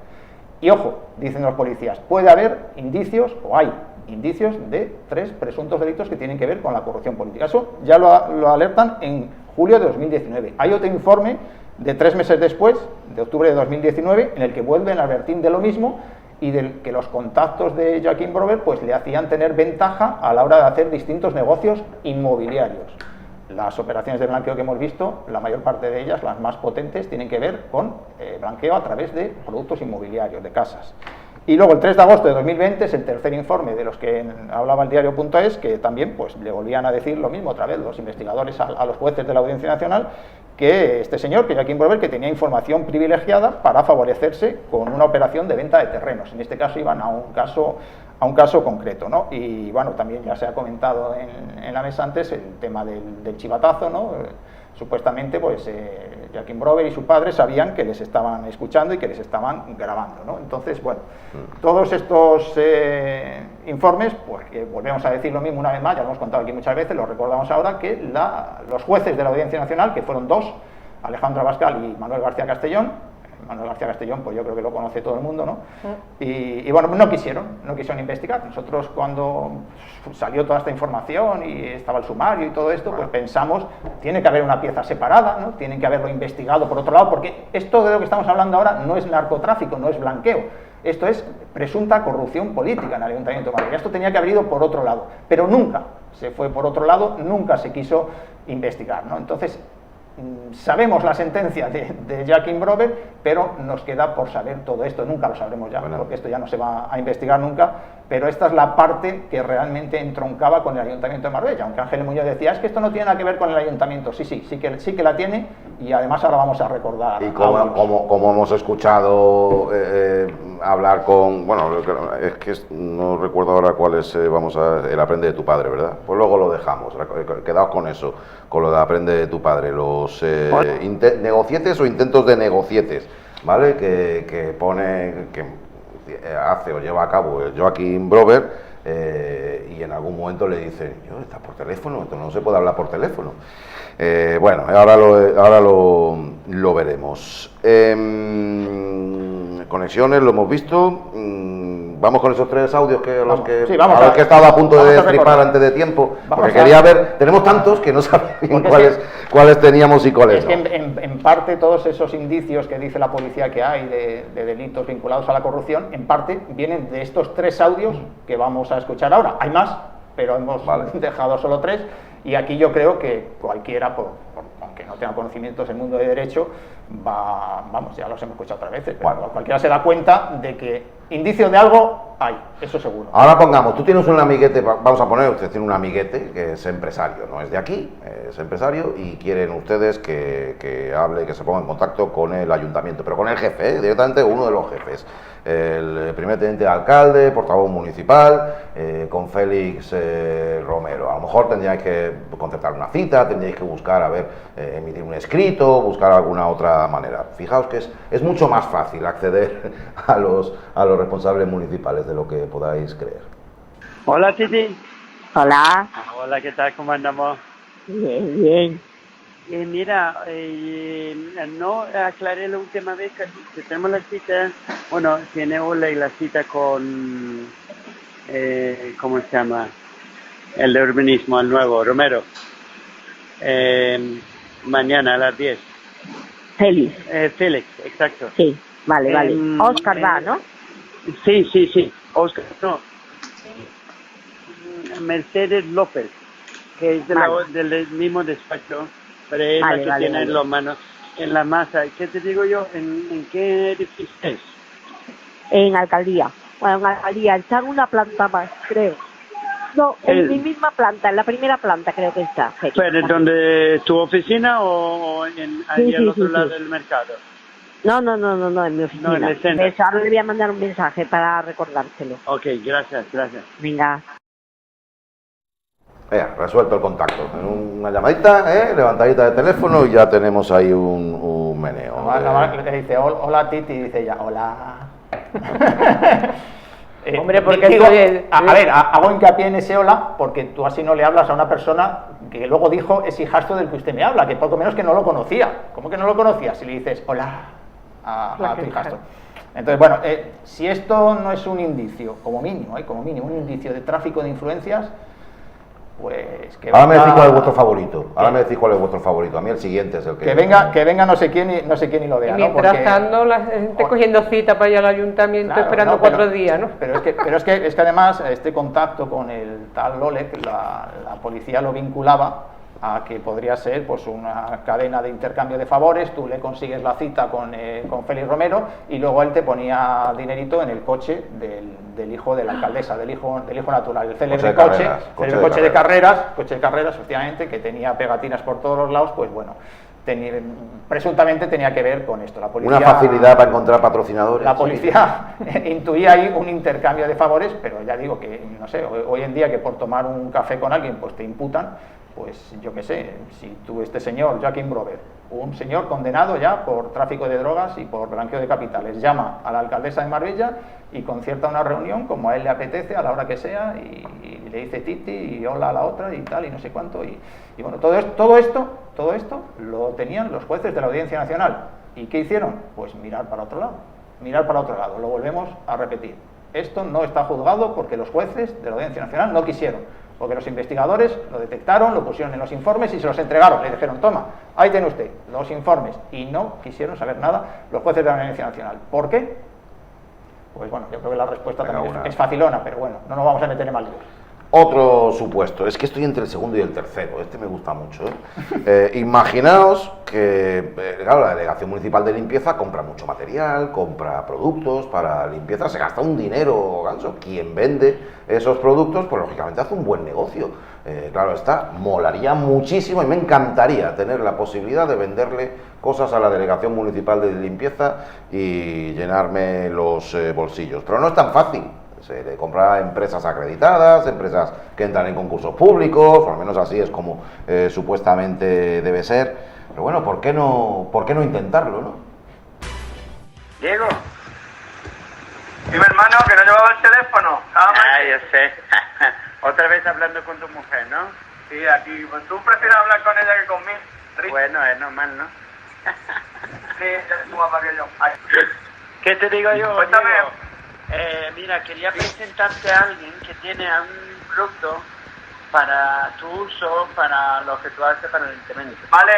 Y ojo, dicen los policías, puede haber indicios, o hay indicios de 3 presuntos delitos que tienen que ver con la corrupción política. Eso ya lo alertan en julio de 2019. Hay otro informe de 3 meses después, de octubre de 2019, en el que vuelven a advertir de lo mismo y de que los contactos de Jack Imbrover pues le hacían tener ventaja a la hora de hacer distintos negocios inmobiliarios. Las operaciones de blanqueo que hemos visto, la mayor parte de ellas, las más potentes, tienen que ver con blanqueo a través de productos inmobiliarios, de casas. Y luego el 3 de agosto de 2020 es el tercer informe de los que hablaba el diario.es, que también pues le volvían a decir lo mismo otra vez los investigadores a los jueces de la Audiencia Nacional, que este señor, que Jack Imbrover, que tenía información privilegiada para favorecerse con una operación de venta de terrenos. En este caso iban a un caso concreto, ¿no? Y bueno, también ya se ha comentado en la mesa antes el tema del chivatazo, ¿no? Supuestamente pues Jack Imbrover y su padre sabían que les estaban escuchando y que les estaban grabando, ¿no? Entonces, bueno, todos estos informes, pues que volvemos a decir lo mismo una vez más, ya lo hemos contado aquí muchas veces, lo recordamos ahora, que los jueces de la Audiencia Nacional, que fueron 2, Alejandro Abascal y Manuel García Castellón, pues yo creo que lo conoce todo el mundo, ¿no? Y bueno, no quisieron investigar. Nosotros, cuando salió toda esta información y estaba el sumario y todo esto, pues pensamos, tiene que haber una pieza separada, ¿no? Tienen que haberlo investigado por otro lado, porque esto de lo que estamos hablando ahora no es narcotráfico, no es blanqueo. Esto es presunta corrupción política en el Ayuntamiento de Marbella. Esto tenía que haber ido por otro lado, pero nunca se fue por otro lado, nunca se quiso investigar, ¿no? Entonces, sabemos la sentencia de Jack Imbrover, pero nos queda por saber todo esto. Nunca lo sabremos ya, porque esto ya no se va a investigar nunca, pero esta es la parte que realmente entroncaba con el Ayuntamiento de Marbella, aunque Ángel Muñoz decía, es que esto no tiene nada que ver con el Ayuntamiento. Sí que la tiene, y además ahora vamos a recordar. Y como hemos escuchado hablar con, bueno, es que no recuerdo ahora cuál es, el Aprende de tu padre, ¿verdad? Pues luego lo dejamos, quedaos con eso, con lo de Aprende de tu padre, los negocietes o intentos de negocietes, ¿vale? Que pone, que hace o lleva a cabo el Joaquín Imbrover, y en algún momento le dicen, está por teléfono, esto no se puede hablar por teléfono. Bueno, ahora lo veremos. Conexiones, lo hemos visto. vamos con esos 3 audios que Vamos. que Sí, vamos a los que he estado a punto de vamos a destripar recordar. antes de tiempo, Vamos porque a- quería ver, tenemos tantos que no sabía bien Porque es cuáles teníamos y cuáles Es que no. en parte todos esos indicios que dice la policía que hay de delitos vinculados a la corrupción, en parte vienen de estos 3 audios que vamos a escuchar ahora. Hay más, pero hemos dejado solo 3, y aquí yo creo que cualquiera, aunque no tenga conocimientos en el mundo de derecho, vamos, ya los hemos escuchado otras veces, pero cualquiera se da cuenta de que indicios de algo hay, eso seguro. Ahora pongamos, tú tienes un amiguete, vamos a poner, usted tiene un amiguete que es empresario, no es de aquí, es empresario, y quieren ustedes que hable, que se ponga en contacto con el ayuntamiento, pero con el jefe, directamente uno de los jefes, el primer teniente de alcalde, portavoz municipal, con Félix Romero. A lo mejor tendríais que concertar una cita, tendríais que buscar, emitir un escrito, buscar alguna otra manera. Fijaos que es mucho más fácil acceder a los responsables municipales de lo que podáis creer. Hola, Titi. Hola. Hola, ¿qué tal? ¿Cómo andamos? Bien, bien. Mira, no aclaré la última vez que tenemos la cita, bueno, tiene Ola y la cita con, ¿cómo se llama? El de urbanismo, el nuevo, Romero. Mañana a las 10. Félix. Félix, exacto. Sí, vale. Óscar va, ¿no? Sí. Óscar, no. Mercedes López, que es del mismo despacho, pero es la que tiene las manos en la masa. ¿Qué te digo yo? ¿En qué edificio es? En alcaldía. Bueno, en alcaldía, está en una planta más, creo. No, en mi misma planta, en la primera planta creo que está. ¿Pero donde tu oficina o ahí al otro lado del mercado? No, en mi oficina. No, en el centro. Ahora le voy a mandar un mensaje para recordárselo. Ok, gracias. Venga. Resuelto el contacto. Una llamadita, levantadita de teléfono y ya tenemos ahí un meneo. Le dice, hola Titi, y dice ella, hola. Hombre, porque digo, esto es... a ver, hago hincapié en ese hola, porque tú así no le hablas a una persona que luego dijo es hijastro del que usted me habla, que poco menos que no lo conocía. ¿Cómo que no lo conocía? Si le dices hola a tu hijastro. Entonces, bueno, si esto no es un indicio, como mínimo, un indicio de tráfico de influencias, pues que ahora me decís cuál es vuestro favorito. A mí el siguiente es el que... Que venga no sé quién y lo vea, Y mientras ¿no? tanto, la gente cogiendo cita para ir al ayuntamiento, Claro, esperando 4 días, ¿no? Pero es que además este contacto con el tal Lolek, la policía lo vinculaba a que podría ser pues una cadena de intercambio de favores. Tú le consigues la cita con Félix Romero y luego él te ponía dinerito en el coche del hijo de la alcaldesa, del hijo natural, el célebre coche de carreras, efectivamente, que tenía pegatinas por todos los lados. Pues bueno, presuntamente tenía que ver con esto. La policía, una facilidad para encontrar patrocinadores. La policía intuía ahí un intercambio de favores, pero ya digo que, no sé, hoy en día que por tomar un café con alguien pues te imputan, pues yo qué sé, si tú, este señor, Joaquín Brover, un señor condenado ya por tráfico de drogas y por blanqueo de capitales, llama a la alcaldesa de Marbella y concierta una reunión como a él le apetece, a la hora que sea, y le dice Titi y hola a la otra y tal, y no sé cuánto, y bueno, todo esto lo tenían los jueces de la Audiencia Nacional. ¿Y qué hicieron? Pues mirar para otro lado, lo volvemos a repetir. Esto no está juzgado porque los jueces de la Audiencia Nacional no quisieron, porque los investigadores lo detectaron, lo pusieron en los informes y se los entregaron. Le dijeron, toma, ahí tiene usted los informes, y no quisieron saber nada los jueces de la Audiencia Nacional. ¿Por qué? Pues bueno, yo creo que la respuesta también es facilona, pero bueno, no nos vamos a meter en mal líos. Otro supuesto, es que estoy entre el segundo y el tercero, este me gusta mucho. Imaginaos que, claro, la Delegación Municipal de Limpieza compra mucho material, compra productos para limpieza, se gasta un dinero ganso. Quien vende esos productos, pues lógicamente hace un buen negocio. Claro está, molaría muchísimo y me encantaría tener la posibilidad de venderle cosas a la Delegación Municipal de Limpieza y llenarme los bolsillos, pero no es tan fácil. Se le compra a empresas acreditadas, empresas que entran en concursos públicos, por lo menos así es como supuestamente debe ser. Pero bueno, ¿por qué no intentarlo, no? Diego. Dime, hermano, que no llevaba el teléfono. Yo sé. Otra vez hablando con tu mujer, ¿no? Sí, aquí. Pues tú prefieres hablar con ella que conmigo. Bueno, es normal, ¿no? Sí, es tu mamá que yo. Ay. ¿Qué te digo yo? Cuéntame. Diego? Mira, quería presentarte a alguien que tiene un producto para tu uso, para lo que tú haces para el ayuntamiento. Vale,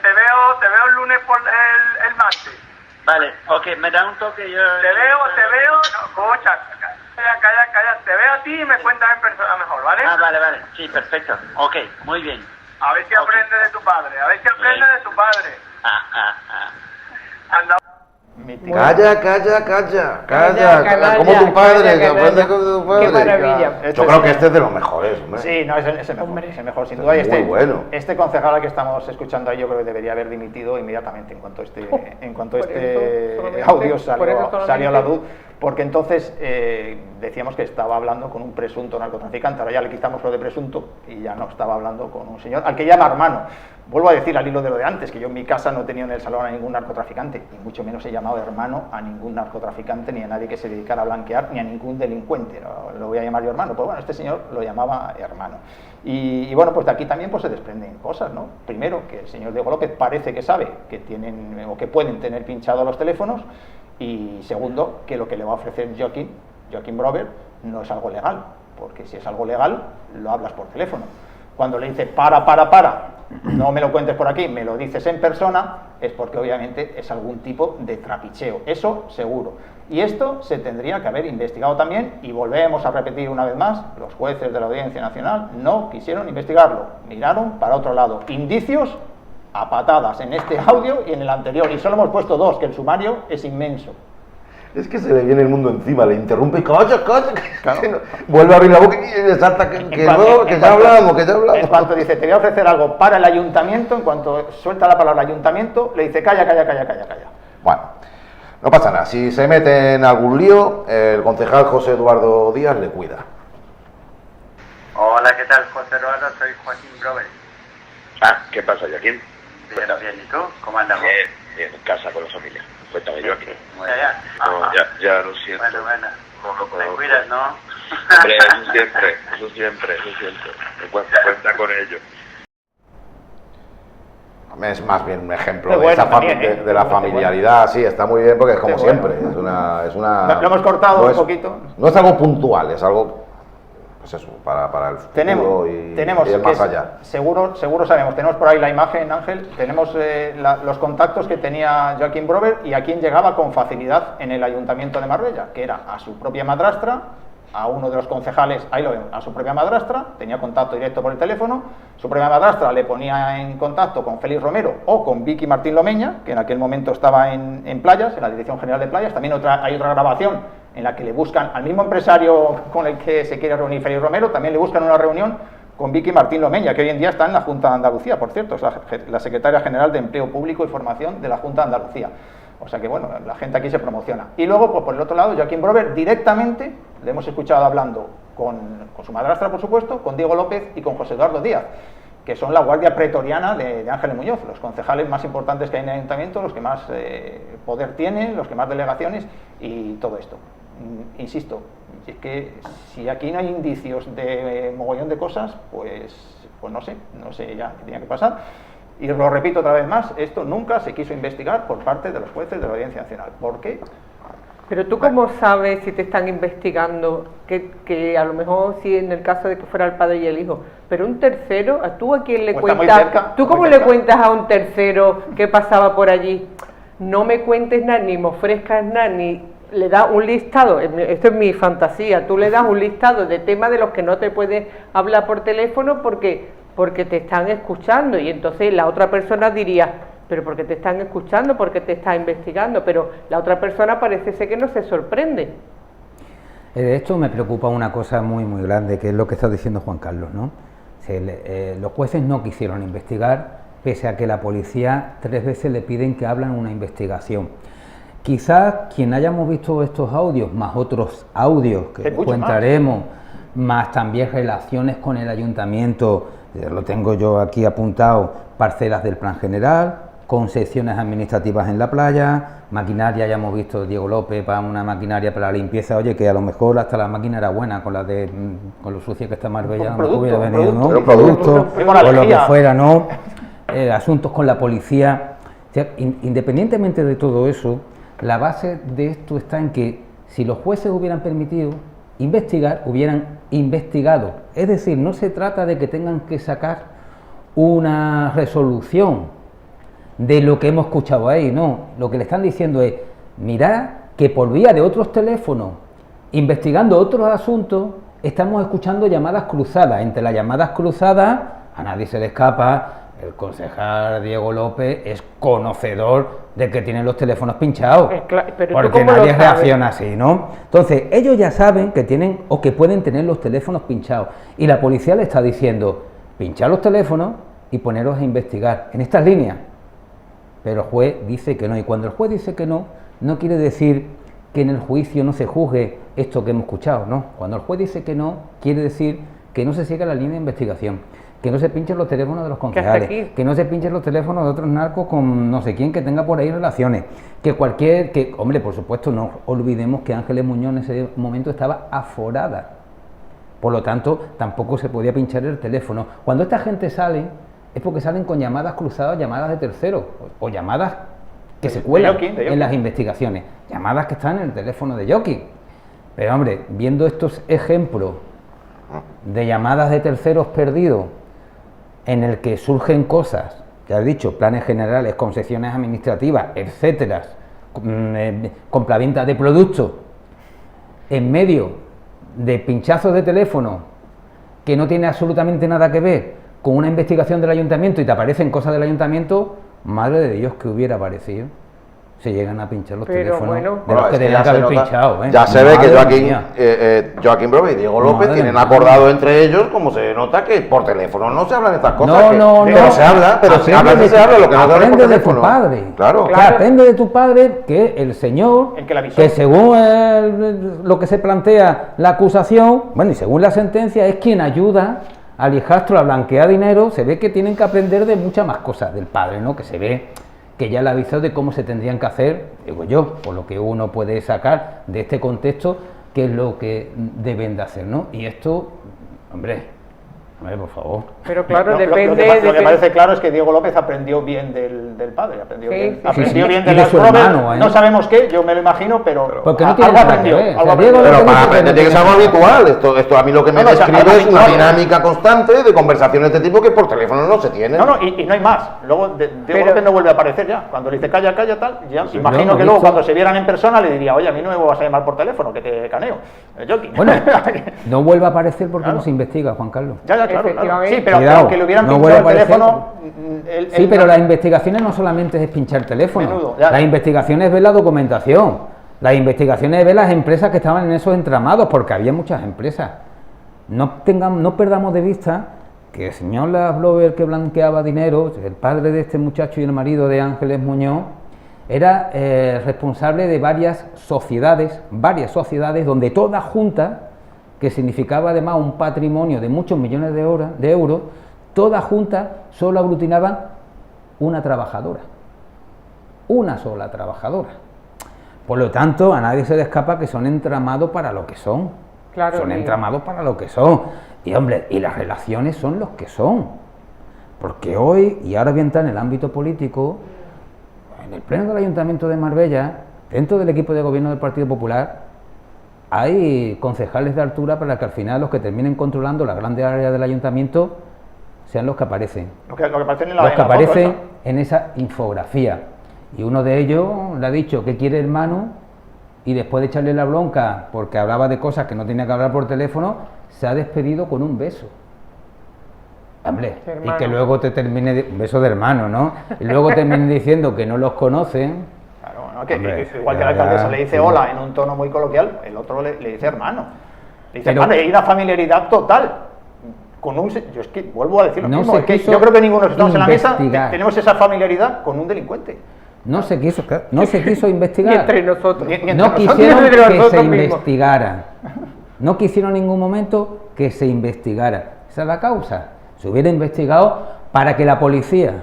te veo el lunes por el martes. Vale, ok, me da un toque yo... Te veo, no, escucha, calla, te veo a ti y me cuentas en persona mejor, ¿vale? Ah, vale, sí, perfecto, ok, muy bien. A ver si aprende de tu padre, Anda. Mítico. Calla, como tu padre, que aprende como tu padre. Qué maravilla. Yo creo que este es de los mejores, hombre. Sí, no, es el mejor, Hombre. es el mejor, sin Es duda. Y muy bueno. este concejal al que estamos escuchando ahí, yo creo que debería haber dimitido inmediatamente en cuanto Por este eso, audio solamente. salió a la luz, porque entonces decíamos que estaba hablando con un presunto narcotraficante, ahora ya le quitamos lo de presunto y ya no estaba hablando con un señor al que llama hermano. Vuelvo a decir al hilo de lo de antes, que yo en mi casa no he tenido en el salón a ningún narcotraficante, y mucho menos he llamado hermano a ningún narcotraficante, ni a nadie que se dedicara a blanquear, ni a ningún delincuente. No lo voy a llamar yo hermano, pues bueno, este señor lo llamaba hermano. Y bueno, pues de aquí también pues se desprenden cosas, ¿no? Primero, que el señor Diego López parece que sabe que tienen o que pueden tener pinchados los teléfonos, y segundo, que lo que le va a ofrecer Joaquim Brover no es algo legal, porque si es algo legal, lo hablas por teléfono. Cuando le dice para, no me lo cuentes por aquí, me lo dices en persona, es porque obviamente es algún tipo de trapicheo, eso seguro. Y esto se tendría que haber investigado también, y volvemos a repetir una vez más, los jueces de la Audiencia Nacional no quisieron investigarlo, miraron para otro lado. Indicios a patadas en este audio y en el anterior, y solo hemos puesto dos, que el sumario es inmenso. Es que se le viene el mundo encima, le interrumpe y calla, que no, vuelve a abrir la boca y le salta que ya hablamos. En cuanto dice, te voy a ofrecer algo para el ayuntamiento, en cuanto suelta la palabra ayuntamiento, le dice calla. Bueno, no pasa nada, si se mete en algún lío, el concejal José Eduardo Díaz le cuida. Hola, ¿qué tal, José Eduardo? Soy Joaquim Brover. ¿Qué pasa, Joaquín? Bien, ¿y tú? ¿Cómo andamos? Bien, en casa con la familia. Cuéntame, Joaquín. Muy bien. Ya lo siento. Bueno. No, Te cuidas, ¿no? Hombre, eso siempre. Cuenta con ello. Es más bien un ejemplo Qué de, bueno esa también, de la familiaridad, sí, está muy bien porque es como Qué bueno. siempre, es una... Lo hemos cortado un poquito. No es algo puntual, es algo, pues eso, para el futuro y el más allá. Seguro sabemos, tenemos por ahí la imagen, Ángel, tenemos los contactos que tenía Joaquim Brover y a quién llegaba con facilidad en el Ayuntamiento de Marbella, que era a su propia madrastra, a uno de los concejales, ahí lo vemos, a su propia madrastra, tenía contacto directo por el teléfono, su propia madrastra le ponía en contacto con Félix Romero o con Vicky Martín Lomeña, que en aquel momento estaba en Playas, en la Dirección General de Playas. También hay otra grabación en la que le buscan al mismo empresario con el que se quiere reunir Félix Romero, también le buscan una reunión con Vicky Martín Lomeña, que hoy en día está en la Junta de Andalucía, por cierto, es la secretaria general de Empleo Público y Formación de la Junta de Andalucía. O sea que bueno, la gente aquí se promociona. Y luego, pues por el otro lado, Joaquim Brover directamente le hemos escuchado hablando con su madrastra, por supuesto, con Diego López y con José Eduardo Díaz, que son la guardia pretoriana de Ángeles Muñoz, los concejales más importantes que hay en el ayuntamiento, los que más poder tienen, los que más delegaciones y todo esto. Insisto, es que si aquí no hay indicios de mogollón de cosas, pues no sé ya qué tenía que pasar. Y lo repito otra vez más, esto nunca se quiso investigar por parte de los jueces de la Audiencia Nacional. ¿Por qué? Pero tú cómo sabes si te están investigando, que a lo mejor sí en el caso de que fuera el padre y el hijo, pero un tercero, ¿tú a quién le Pues cuentas? ¿Tú cómo le cuentas a un tercero qué pasaba por allí? No me cuentes nada, ni me ofrezcas nada, ni le das un listado, esto es mi fantasía, tú le das un listado de temas de los que no te puedes hablar por teléfono porque te están escuchando, y entonces la otra persona diría, pero ¿por qué te están escuchando? ¿Por qué te está investigando? Pero la otra persona parece ser que no se sorprende. De hecho, me preocupa una cosa muy grande, que es lo que está diciendo Juan Carlos, ¿no? Los jueces no quisieron investigar, pese a que la policía 3 veces le piden que hablan una investigación. Quizás quien hayamos visto estos audios, más otros audios que encontraremos, más también relaciones con el ayuntamiento, lo tengo yo aquí apuntado, parcelas del plan general, concesiones administrativas en la playa, maquinaria, ya hemos visto Diego López para una maquinaria para la limpieza, oye, que a lo mejor hasta la máquina era buena, con lo sucia que está Marbella, no hubiera venido, ¿no? Producto, o lo que fuera, ¿no? Asuntos con la policía. O sea, independientemente de todo eso, la base de esto está en que si los jueces hubieran permitido investigar, hubieran investigado. Es decir, no se trata de que tengan que sacar una resolución de lo que hemos escuchado ahí, no. Lo que le están diciendo es, mirad que por vía de otros teléfonos, investigando otros asuntos, estamos escuchando llamadas cruzadas. Entre las llamadas cruzadas, a nadie se le escapa, el concejal Diego López es conocedor de que tienen los teléfonos pinchados, pero porque nadie reacciona así, ¿no? Entonces, ellos ya saben que tienen o que pueden tener los teléfonos pinchados, y la policía le está diciendo, pinchad los teléfonos y poneros a investigar en estas líneas. Pero el juez dice que no, y cuando el juez dice que no, no quiere decir que en el juicio no se juzgue esto que hemos escuchado, no. Cuando el juez dice que no, quiere decir que no se siga la línea de investigación, que no se pinchen los teléfonos de los concejales, que no se pinchen los teléfonos de otros narcos con no sé quién que tenga por ahí relaciones, hombre, por supuesto, no olvidemos que Ángeles Muñoz en ese momento estaba aforada, por lo tanto, tampoco se podía pinchar el teléfono. Cuando esta gente sale, es porque salen con llamadas cruzadas, llamadas de terceros, o llamadas que se cuelan en las investigaciones, llamadas que están en el teléfono de Yoki. Pero hombre, viendo estos ejemplos de llamadas de terceros perdidos, en el que surgen cosas, ya he dicho, planes generales, concesiones administrativas, etcétera, compraventa de productos, en medio de pinchazos de teléfono que no tiene absolutamente nada que ver con una investigación del ayuntamiento y te aparecen cosas del ayuntamiento, madre de Dios, que hubiera aparecido. Se llegan a pinchar los teléfonos de los que tenían que haber pinchado. Ya se ve que Joaquín Brobe y Diego López tienen acordado entre ellos, como se nota que por teléfono no se hablan estas cosas. Pero se habla, lo que no se habla por teléfono. De tu padre. Claro. Aprende de tu padre que el señor, que según lo que se plantea la acusación, bueno, y según la sentencia, es quien ayuda al hijastro a blanquear dinero. Se ve que tienen que aprender de muchas más cosas del padre, ¿no? Que se ve que ya le avisó de cómo se tendrían que hacer, digo yo, por lo que uno puede sacar de este contexto, qué es lo que deben de hacer, ¿no? Y esto, hombre, por favor. Pero claro, depende. Lo que parece claro es que Diego López aprendió bien del padre, aprendió bien de su hermano, no sabemos qué, yo me lo imagino, pero porque no tiene nada que ver. Pero para aprender tiene que ser algo habitual. Esto a mí lo que me describe es una dinámica constante de conversaciones de este tipo que por teléfono no se tienen. Y no hay más. Luego Diego López no vuelve a aparecer ya. Cuando le dice calla, tal, ya imagino que luego cuando se vieran en persona le diría, oye, a mí no me vas a llamar por teléfono, que te caneo. Bueno, no vuelve a aparecer porque no se investiga, Juan Carlos. Claro. Sí, pero aunque le hubieran pinchado el teléfono... Sí, pero las investigaciones no solamente es pinchar teléfono, las investigaciones es ver la documentación, las investigaciones es ver las empresas que estaban en esos entramados, porque había muchas empresas. No perdamos de vista que el señor Lasblover, que blanqueaba dinero, el padre de este muchacho y el marido de Ángeles Muñoz, era responsable de varias sociedades donde todas juntas, que significaba además un patrimonio de muchos millones de euros, todas juntas solo aglutinaban una sola trabajadora. Por lo tanto, a nadie se le escapa que son entramados para lo que son. Claro, son entramados para lo que son. Y hombre, y las relaciones son los que son. Porque hoy, y ahora voy a entrar en el ámbito político, en el pleno del Ayuntamiento de Marbella, dentro del equipo de gobierno del Partido Popular, hay concejales de altura para que al final los que terminen controlando las grandes áreas del ayuntamiento sean los que aparecen. Los que aparecen en esa infografía. Y uno de ellos le ha dicho que quiere hermano, y después de echarle la bronca porque hablaba de cosas que no tenía que hablar por teléfono, se ha despedido con un beso. Hombre, y que luego te termine un beso de hermano, ¿no? Y luego termine diciendo que no los conocen. Igual que la alcaldesa le dice hola en un tono muy coloquial, el otro le dice hermano. Le dice hermano, y hay una familiaridad total. Yo es que vuelvo a decir lo mismo, es que yo creo que ninguno de los que estamos en la mesa tenemos esa familiaridad con un delincuente. No se quiso investigar. Ni entre nosotros. No quisieron que se investigara. No quisieron en ningún momento que se investigara. Esa es la causa. Se hubiera investigado para que la policía,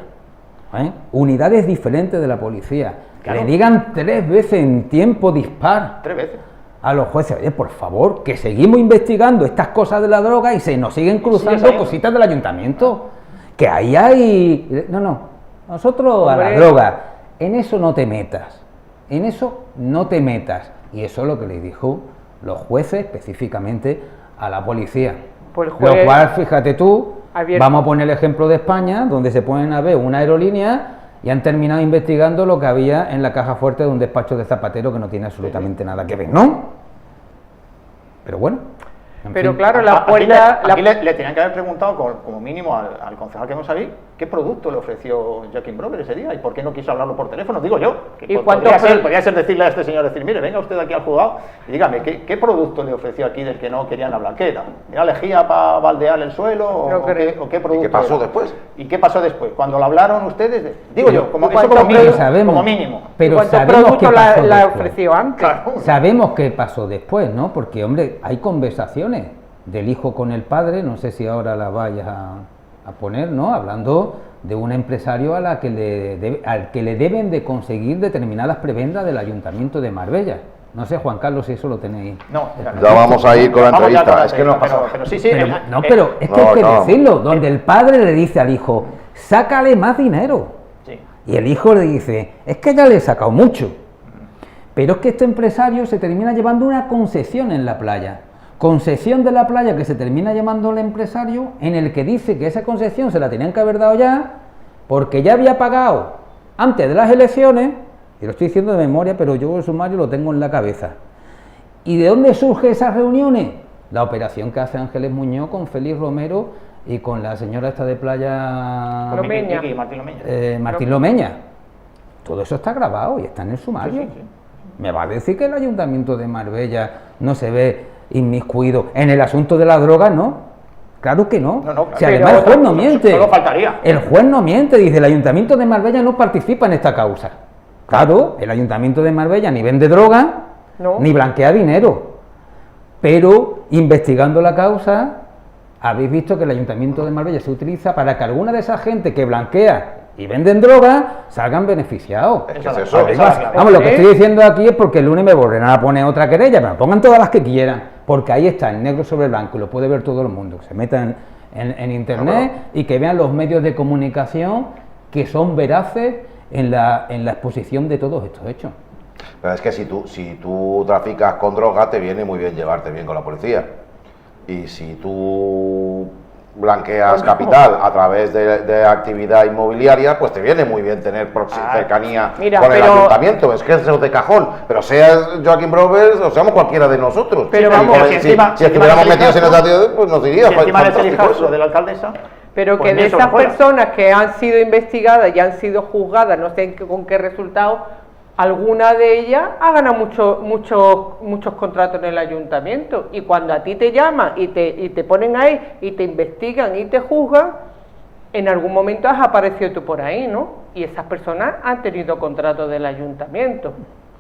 unidades diferentes de la policía, le digan 3 veces en tiempo dispar 3 veces a los jueces, oye, por favor, que seguimos investigando estas cosas de la droga y se nos siguen cruzando cositas del ayuntamiento, que ahí hay... Nosotros a la droga, en eso no te metas, Y eso es lo que le dijo los jueces específicamente a la policía. Pues el juez Lo cual, fíjate tú, abierto. vamos a poner el ejemplo de España, donde se ponen a ver una aerolínea y han terminado investigando lo que había en la caja fuerte de un despacho de zapatero que no tiene absolutamente nada que ver, ¿no? Pero bueno. en Pero fin. claro, la Aquí puerta... le tenían que haber preguntado como mínimo al concejal que hemos ahí qué producto le ofreció Joaquim Brover ese día y por qué no quiso hablarlo por teléfono, digo yo. Que ¿Y cuántos podría ser decirle a este señor, decir, mire, venga usted aquí al juzgado y dígame, ¿qué producto le ofreció aquí del que no querían hablar? ¿Qué era? ¿Era lejía para baldear el suelo? No ¿O creo. qué producto ¿Y qué pasó era? después? ¿Y qué pasó después? Cuando lo hablaron ustedes, digo yo, como, eso ¿cuántos como mínimo, sabemos? como mínimo. Pero ¿Cuántos sabemos qué productos pasó la después. ofreció antes? Claro. Sabemos qué pasó después, ¿no? Porque, hombre, hay conversaciones del hijo con el padre, no sé si ahora la vayas a poner, ¿no? Hablando de un empresario al que le deben de conseguir determinadas prebendas del Ayuntamiento de Marbella. No sé, Juan Carlos, si eso lo tenéis. No, Ya vamos a ir con la Vamos ya entrevista, con la es que no entrevista, pasa. pero sí, sí, Pero, el- pero es que No, hay que no. decirlo, donde el padre le dice al hijo, sácale más dinero. sí. Y el hijo le dice, es que ya le he sacado mucho. Pero es que este empresario se termina llevando una concesión en la playa. Concesión de la playa que se termina llamando el empresario, en el que dice que esa concesión se la tenían que haber dado ya, porque ya había pagado antes de las elecciones, y lo estoy diciendo de memoria, pero yo el sumario lo tengo en la cabeza. ¿Y de dónde surgen esas reuniones? La operación que hace Ángeles Muñoz con Félix Romero y con la señora esta de playa... Lomeña. Martín Lomeña. Martín Lomeña. Todo eso está grabado y está en el sumario. Sí, sí, sí. Me va a decir que el Ayuntamiento de Marbella no se ve inmiscuido en el asunto de la droga, ¿no? Claro que no. No, no, claro. Si además el Pero juez no miente. solo faltaría. El juez no miente, dice, el Ayuntamiento de Marbella no participa en esta causa. Claro, el Ayuntamiento de Marbella ni vende droga, No. ni blanquea dinero. Pero, investigando la causa, habéis visto que el Ayuntamiento de Marbella se utiliza para que alguna de esa gente que blanquea y venden droga salgan beneficiados. ¿Qué es eso? Esa es la clave. Vamos, lo que estoy diciendo aquí es porque el lunes me volverán a poner otra querella, pero pongan todas las que quieran, porque ahí está, en negro sobre blanco, y lo puede ver todo el mundo, que se metan en internet y que vean los medios de comunicación que son veraces en la exposición de todos estos hechos. Pero es que si tú traficas con droga, te viene muy bien llevarte bien con la policía. Y si tú blanqueas capital a través de actividad inmobiliaria, pues te viene muy bien tener cercanía mira, con el pero- ayuntamiento. Es que eso es de cajón. Pero seas Joaquim Brover o seamos cualquiera de nosotros. Pero Sí, vamos, si, si encima- si si estuviéramos encima metidos en le esa actividad, pues nos iría Si encima le fantástico elige eso. lo de la alcaldesa. Pero pues que ni de eso esas fuera. personas que han sido investigadas y han sido juzgadas, no sé con qué resultado, alguna de ellas ha ganado muchos contratos en el ayuntamiento. Y cuando a ti te llaman y te ponen ahí y te investigan y te juzgan, en algún momento has aparecido tú por ahí, ¿no? Y esas personas han tenido contratos del ayuntamiento,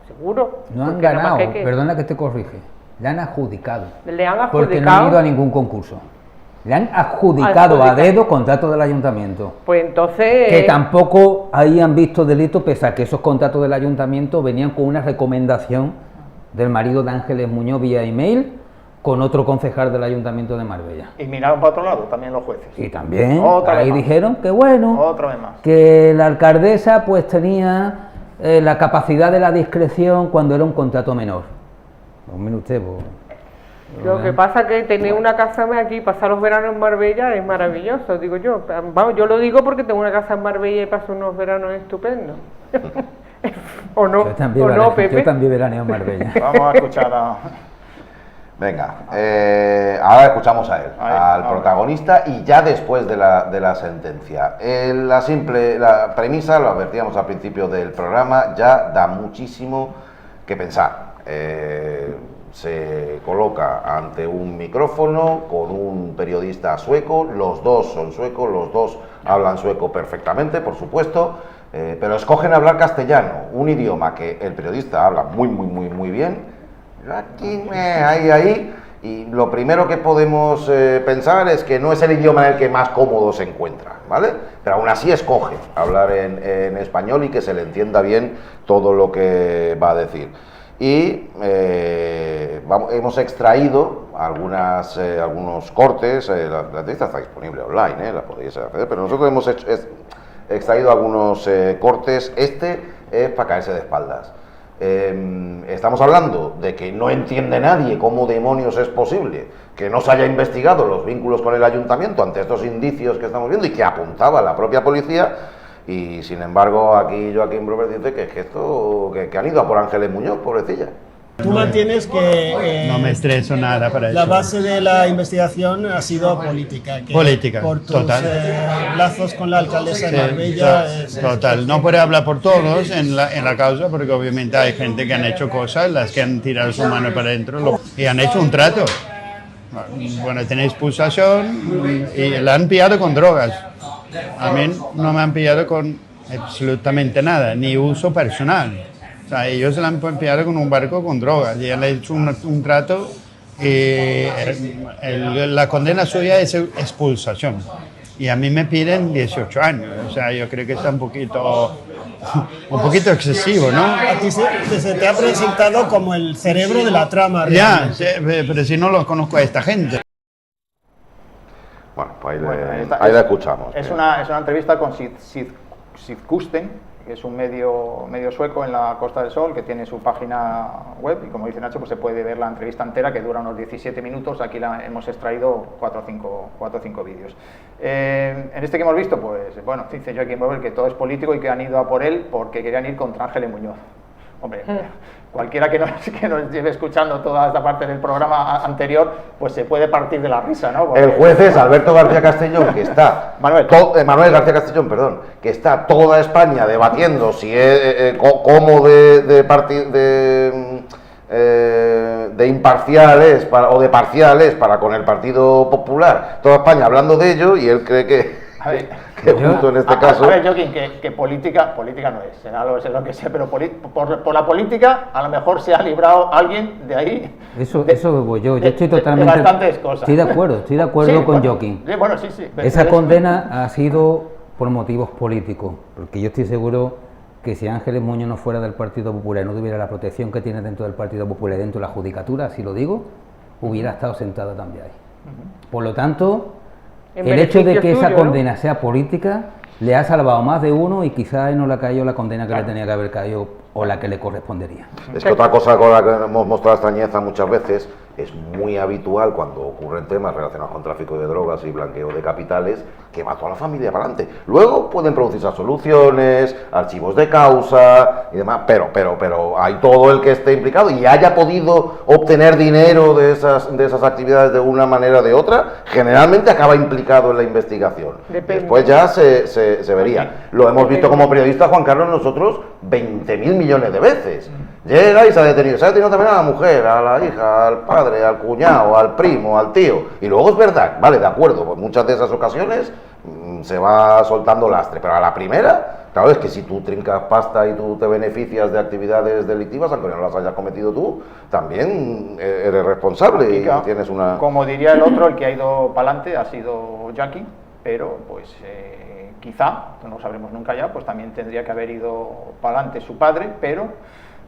seguro. No han porque nada más ganado, que perdona que te corrige, le han adjudicado. le han Porque no han ido a adjudicado, ningún concurso. Le han adjudicado a dedo contratos del ayuntamiento. pues entonces... Que tampoco ahí han visto delito, pese a que esos contratos del ayuntamiento venían con una recomendación del marido de Ángeles Muñoz vía email con otro concejal del ayuntamiento de Marbella. Y miraron para otro lado también los jueces. Y también Otra vez ahí más. dijeron que bueno, Otra vez más. que la alcaldesa pues tenía la capacidad de la discreción cuando era un contrato menor. Un minuto, pues, Lo que pasa es que tener una casa aquí, pasar los veranos en Marbella es maravilloso, digo yo. Vamos, yo lo digo porque tengo una casa en Marbella y paso unos veranos estupendos. ¿O no? Yo también, ¿O no, Pepe? yo también veraneo en Marbella. Vamos a escuchar a... Venga, ahora escuchamos a él, A él, al ahora. protagonista, y ya después de la sentencia. La premisa, lo advertíamos al principio del programa, ya da muchísimo que pensar. Se coloca ante un micrófono con un periodista sueco, los dos son suecos, los dos hablan sueco perfectamente, por supuesto, pero escogen hablar castellano, un idioma que el periodista habla muy bien. Aquí, ahí, y lo primero que podemos pensar es que no es el idioma en el que más cómodo se encuentra, ¿vale? Pero aún así escoge hablar en español y que se le entienda bien todo lo que va a decir. Y hemos extraído algunos cortes, la entrevista está disponible online, la podéis acceder, pero nosotros hemos extraído algunos cortes. Este es para caerse de espaldas. estamos hablando de que no entiende nadie cómo demonios es posible que no se haya investigado los vínculos con el ayuntamiento ante estos indicios que estamos viendo y que apuntaba la propia policía, y sin embargo aquí Joaquín Brover dice que han ido a por Ángeles Muñoz, pobrecilla. Tú mantienes que no me estreso nada para la eso. base de la investigación ha sido política. Que Política, por tus total. lazos con la alcaldesa de Sí, Marbella. total. No puedo hablar por todos en la causa, porque obviamente hay gente que han hecho cosas, las que han tirado su mano para adentro y han hecho un trato. Bueno, tenéis pulsación y la han pillado con drogas. A mí no me han pillado con absolutamente nada, ni uso personal. O sea, ellos la han pillado con un barco con drogas y han hecho un trato y la condena suya es expulsación. Y a mí me piden 18 años. O sea, yo creo que está un poquito excesivo, ¿no? A ti se te ha presentado como el cerebro de la trama. Ya, sí, pero si no lo conozco a esta gente. Bueno, pues ahí la escuchamos. Es una entrevista con Sidkusten, que es un medio medio sueco en la Costa del Sol, que tiene su página web, y como dice Nacho, pues se puede ver la entrevista entera, que dura unos 17 minutos. Aquí hemos extraído 4 o 5 vídeos. En este que hemos visto, pues bueno, dice Joaquín Brover que todo es político y que han ido a por él porque querían ir contra Ángeles Muñoz. Hombre, cualquiera que nos lleve escuchando toda esta parte del programa anterior, pues se puede partir de la risa, ¿no? Porque... El juez es Alberto García Castellón, que está... Manuel García Castellón, perdón, que está toda España debatiendo si es cómo de imparciales o de parciales para con el Partido Popular. Toda España hablando de ello, y él cree que justo en este caso... A ver, Joaquín, que política no es, será lo que sea, pero por la política a lo mejor se ha librado alguien de ahí. Eso voy yo estoy totalmente... De bastantes cosas. Estoy de acuerdo Sí, con Joaquín. Bueno, sí. Esa condena ha sido por motivos políticos, porque yo estoy seguro que si Ángeles Muñoz no fuera del Partido Popular, no tuviera la protección que tiene dentro del Partido Popular y dentro de la judicatura, así lo digo, hubiera estado sentada también ahí. Por lo tanto, el hecho de que esa condena sea política le ha salvado más de uno, y quizás no le ha caído la condena que le tenía que haber caído o la que le correspondería. Es que otra cosa con la que hemos mostrado extrañeza muchas veces, es muy habitual cuando ocurren temas relacionados con tráfico de drogas y blanqueo de capitales, que va toda la familia para adelante. Luego pueden producirse soluciones, archivos de causa y demás, pero hay todo el que esté implicado y haya podido obtener dinero de esas actividades de una manera o de otra, generalmente acaba implicado en la investigación. Depende. Después ya se vería. Lo hemos visto como periodista, Juan Carlos, nosotros 20.000 millones de veces. Llega y se ha detenido también a la mujer, a la hija, al padre, al cuñado, al primo, al tío. Y luego es verdad, vale, de acuerdo, pues muchas de esas ocasiones se va soltando lastre, pero a la primera, claro, es que si tú trincas pasta y tú te beneficias de actividades delictivas, aunque no las hayas cometido tú, también eres responsable y tienes una... Como diría el otro, el que ha ido para adelante ha sido Jackie, pero pues quizá, no lo sabremos nunca ya, pues también tendría que haber ido para adelante su padre, pero...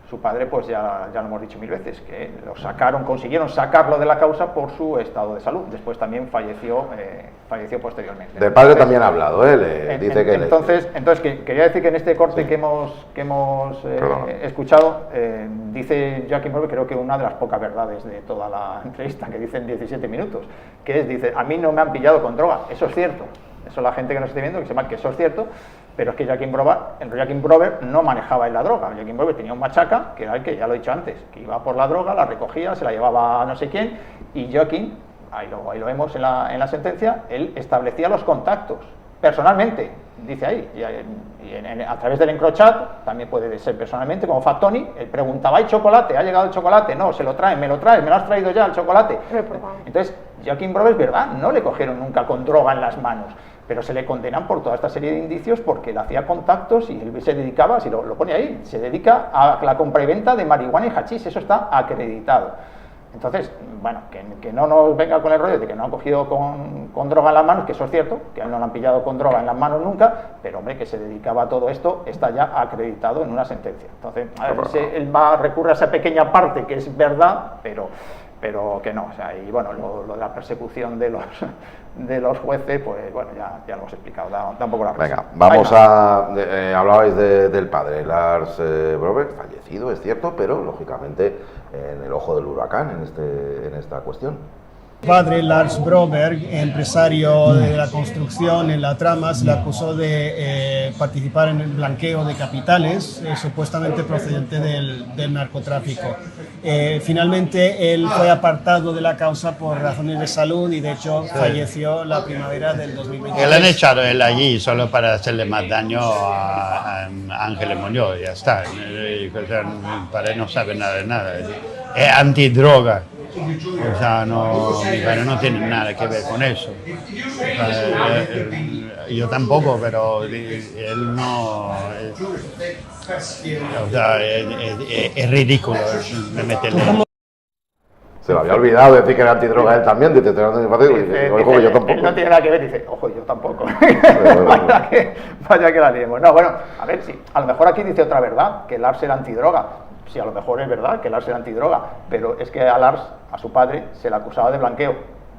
Su padre, pues ya lo hemos dicho 1000 veces, que consiguieron sacarlo de la causa por su estado de salud. Después también falleció posteriormente. Del padre también ha hablado, dice que... Entonces quería decir que en este corte que hemos escuchado, dice Joaquín Brover, creo que una de las pocas verdades de toda la entrevista, que dice en 17 minutos, dice, a mí no me han pillado con droga. Eso es cierto. Eso la gente que nos esté viendo, que sepa que eso es cierto, pero es que Joaquín Brover no manejaba en la droga. Joaquín Brover tenía un machaca, que era el que ya lo he dicho antes, que iba por la droga, la recogía, se la llevaba a no sé quién, y Joaquín, ahí lo vemos en la sentencia, él establecía los contactos, personalmente, dice ahí, y a través del EncroChat, también puede ser personalmente, como Factoni, él preguntaba, ¿hay chocolate? ¿Ha llegado el chocolate? No, se lo traen, me lo has traído ya el chocolate. Entonces, Joaquín Brover, es verdad, no le cogieron nunca con droga en las manos, pero se le condenan por toda esta serie de indicios porque él hacía contactos y él se dedicaba, si lo pone ahí, se dedica a la compra y venta de marihuana y hachís, eso está acreditado. Entonces, bueno, que no nos venga con el rollo de que no han cogido con droga en las manos, que eso es cierto, que a él no le han pillado con droga en las manos nunca, pero hombre, que se dedicaba a todo esto, está ya acreditado en una sentencia. Entonces, él va a recurrir a esa pequeña parte que es verdad, pero pero que no, o sea, y bueno, lo de la persecución de los jueces, pues bueno, ya lo hemos explicado, da un poco la presión. Venga, vamos hablabais del padre, Lars Broberg, fallecido, es cierto, pero lógicamente en el ojo del huracán en esta cuestión. Padre Lars Broberg, empresario de la construcción en la trama, se le acusó de participar en el blanqueo de capitales, supuestamente procedente del narcotráfico. Finalmente él fue apartado de la causa por razones de salud y de hecho falleció la primavera del 2023. Le han echado él allí solo para hacerle más daño a Ángeles Muñoz, ya está. Mi padre no sabe nada de nada, es antidroga. O sea, mi padre no tiene nada que ver con eso. Yo tampoco, pero él no. O sea, es ridículo meterle. Se lo había olvidado decir que era antidroga él también, dice, ojo, yo tampoco. Él no tiene nada que ver, dice, ojo, yo tampoco. Vaya que la tenemos. No, bueno, a ver, sí, a lo mejor aquí dice otra verdad, que Lars era antidroga. Sí, a lo mejor es verdad que Lars era antidroga, pero es que a Lars, a su padre, se le acusaba de blanqueo,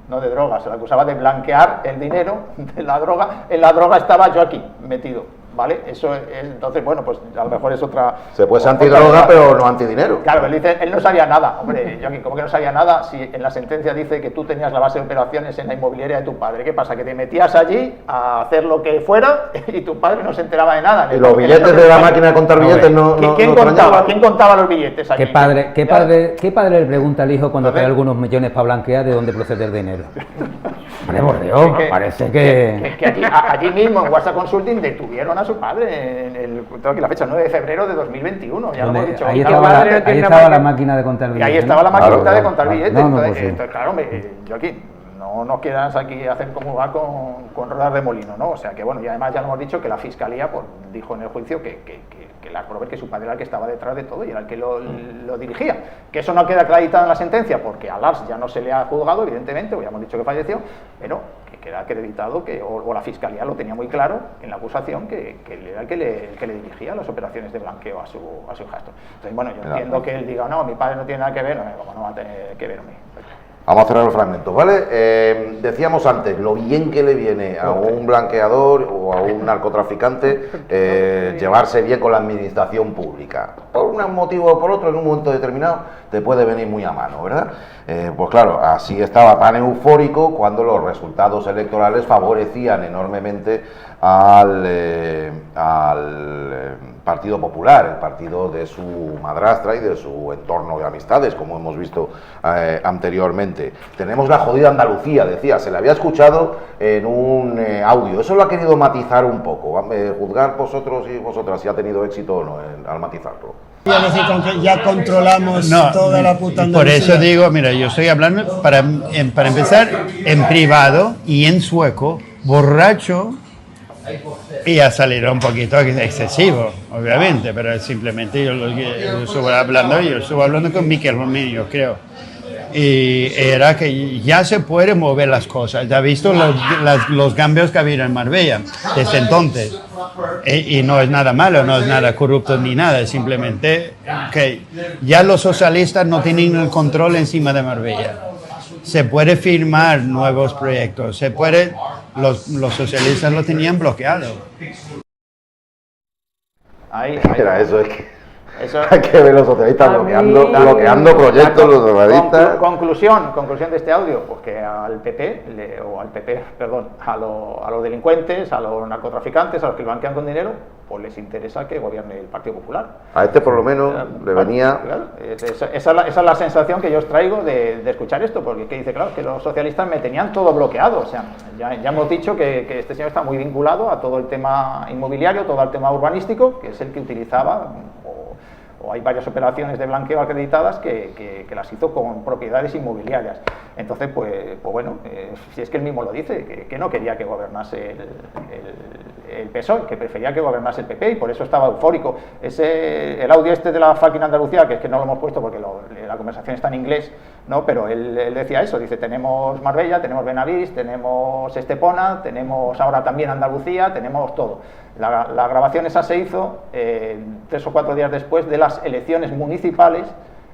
no de droga, se le acusaba de blanquear el dinero de la droga. En la droga estaba Joaquín metido, ¿vale? Eso es, entonces, bueno, pues a lo mejor es otra... Se puede ser antidroga, pero no antidinero. Claro, él dice, él no sabía nada. Hombre, Joaquín, ¿cómo que no sabía nada si en la sentencia dice que tú tenías la base de operaciones en la inmobiliaria de tu padre? ¿Qué pasa? Que te metías allí a hacer lo que fuera y tu padre no se enteraba de nada. ¿Y los billetes de la máquina de contar billetes no? ¿Quién contaba? ¿Quién contaba los billetes allí? ¿Qué padre le pregunta al hijo cuando trae algunos millones para blanquear de dónde procede el dinero? Por Dios, parece que allí mismo en WhatsApp Consulting detuvieron a su padre tengo aquí la fecha, 9 de febrero de 2021, ya lo hemos dicho. Ahí estaba la máquina de contar billetes. Y ahí estaba la maquinita de contar billetes. Entonces, claro, yo aquí no nos quieras aquí hacer como va con ruedas de molino, ¿no? O sea que bueno, y además ya lo hemos dicho que la Fiscalía pues, dijo en el juicio que Lars Broberg, que su padre era el que estaba detrás de todo y era el que lo dirigía. Que eso no queda acreditado en la sentencia porque a Lars ya no se le ha juzgado, evidentemente, pues ya hemos dicho que falleció, pero que queda acreditado o la Fiscalía lo tenía muy claro en la acusación que él era el que le dirigía las operaciones de blanqueo a su hijastro. Entonces, bueno, yo entiendo que él diga, no, mi padre no tiene nada que ver, como no va a tener que verme. Vamos a cerrar los fragmentos, ¿vale? Decíamos antes, lo bien que le viene a un blanqueador o a un narcotraficante llevarse bien con la administración pública. Por un motivo o por otro, en un momento determinado, te puede venir muy a mano, ¿verdad? Pues claro, así estaba tan eufórico cuando los resultados electorales favorecían enormemente al Partido Popular, el partido de su madrastra y de su entorno de amistades, como hemos visto anteriormente. Tenemos la jodida Andalucía, decía, se le había escuchado en un audio. Eso lo ha querido matizar un poco. Juzgar vosotros y vosotras si ha tenido éxito o no al matizarlo. Ya controlamos toda la puta Andalucía. Por eso digo, mira, yo estoy hablando, para empezar, en privado y en sueco, borracho, y ha salido un poquito excesivo, obviamente, pero simplemente yo estuve hablando con Miquel Romero, creo, y era que ya se pueden mover las cosas. Ya ha visto los cambios que ha habido en Marbella desde entonces, y no es nada malo, no es nada corrupto ni nada, es simplemente que ya los socialistas no tienen el control encima de Marbella. Se puede firmar nuevos proyectos, los socialistas lo tenían bloqueado. Era eso, es que hay que ver los socialistas bloqueando proyectos, los socialistas. Conclusión de este audio, pues que a los delincuentes, a los narcotraficantes, a los que blanquean con dinero, pues les interesa que gobierne el Partido Popular. A este por lo menos le venía... Claro, esa es la sensación que yo os traigo de escuchar esto, porque que dice, claro, que los socialistas me tenían todo bloqueado. O sea, ya hemos dicho que este señor está muy vinculado a todo el tema inmobiliario, todo el tema urbanístico, que es el que utilizaba, o hay varias operaciones de blanqueo acreditadas que las hizo con propiedades inmobiliarias. Entonces, pues bueno, si es que él mismo lo dice, que no quería que gobernase el PSOE, que prefería que gobernase el PP, y por eso estaba eufórico. El audio este de la fucking Andalucía, que es que no lo hemos puesto porque la conversación está en inglés, ¿no? Pero él decía eso, dice, tenemos Marbella, tenemos Benavís, tenemos Estepona, tenemos ahora también Andalucía, tenemos todo. La grabación esa se hizo 3 o 4 días después de las elecciones municipales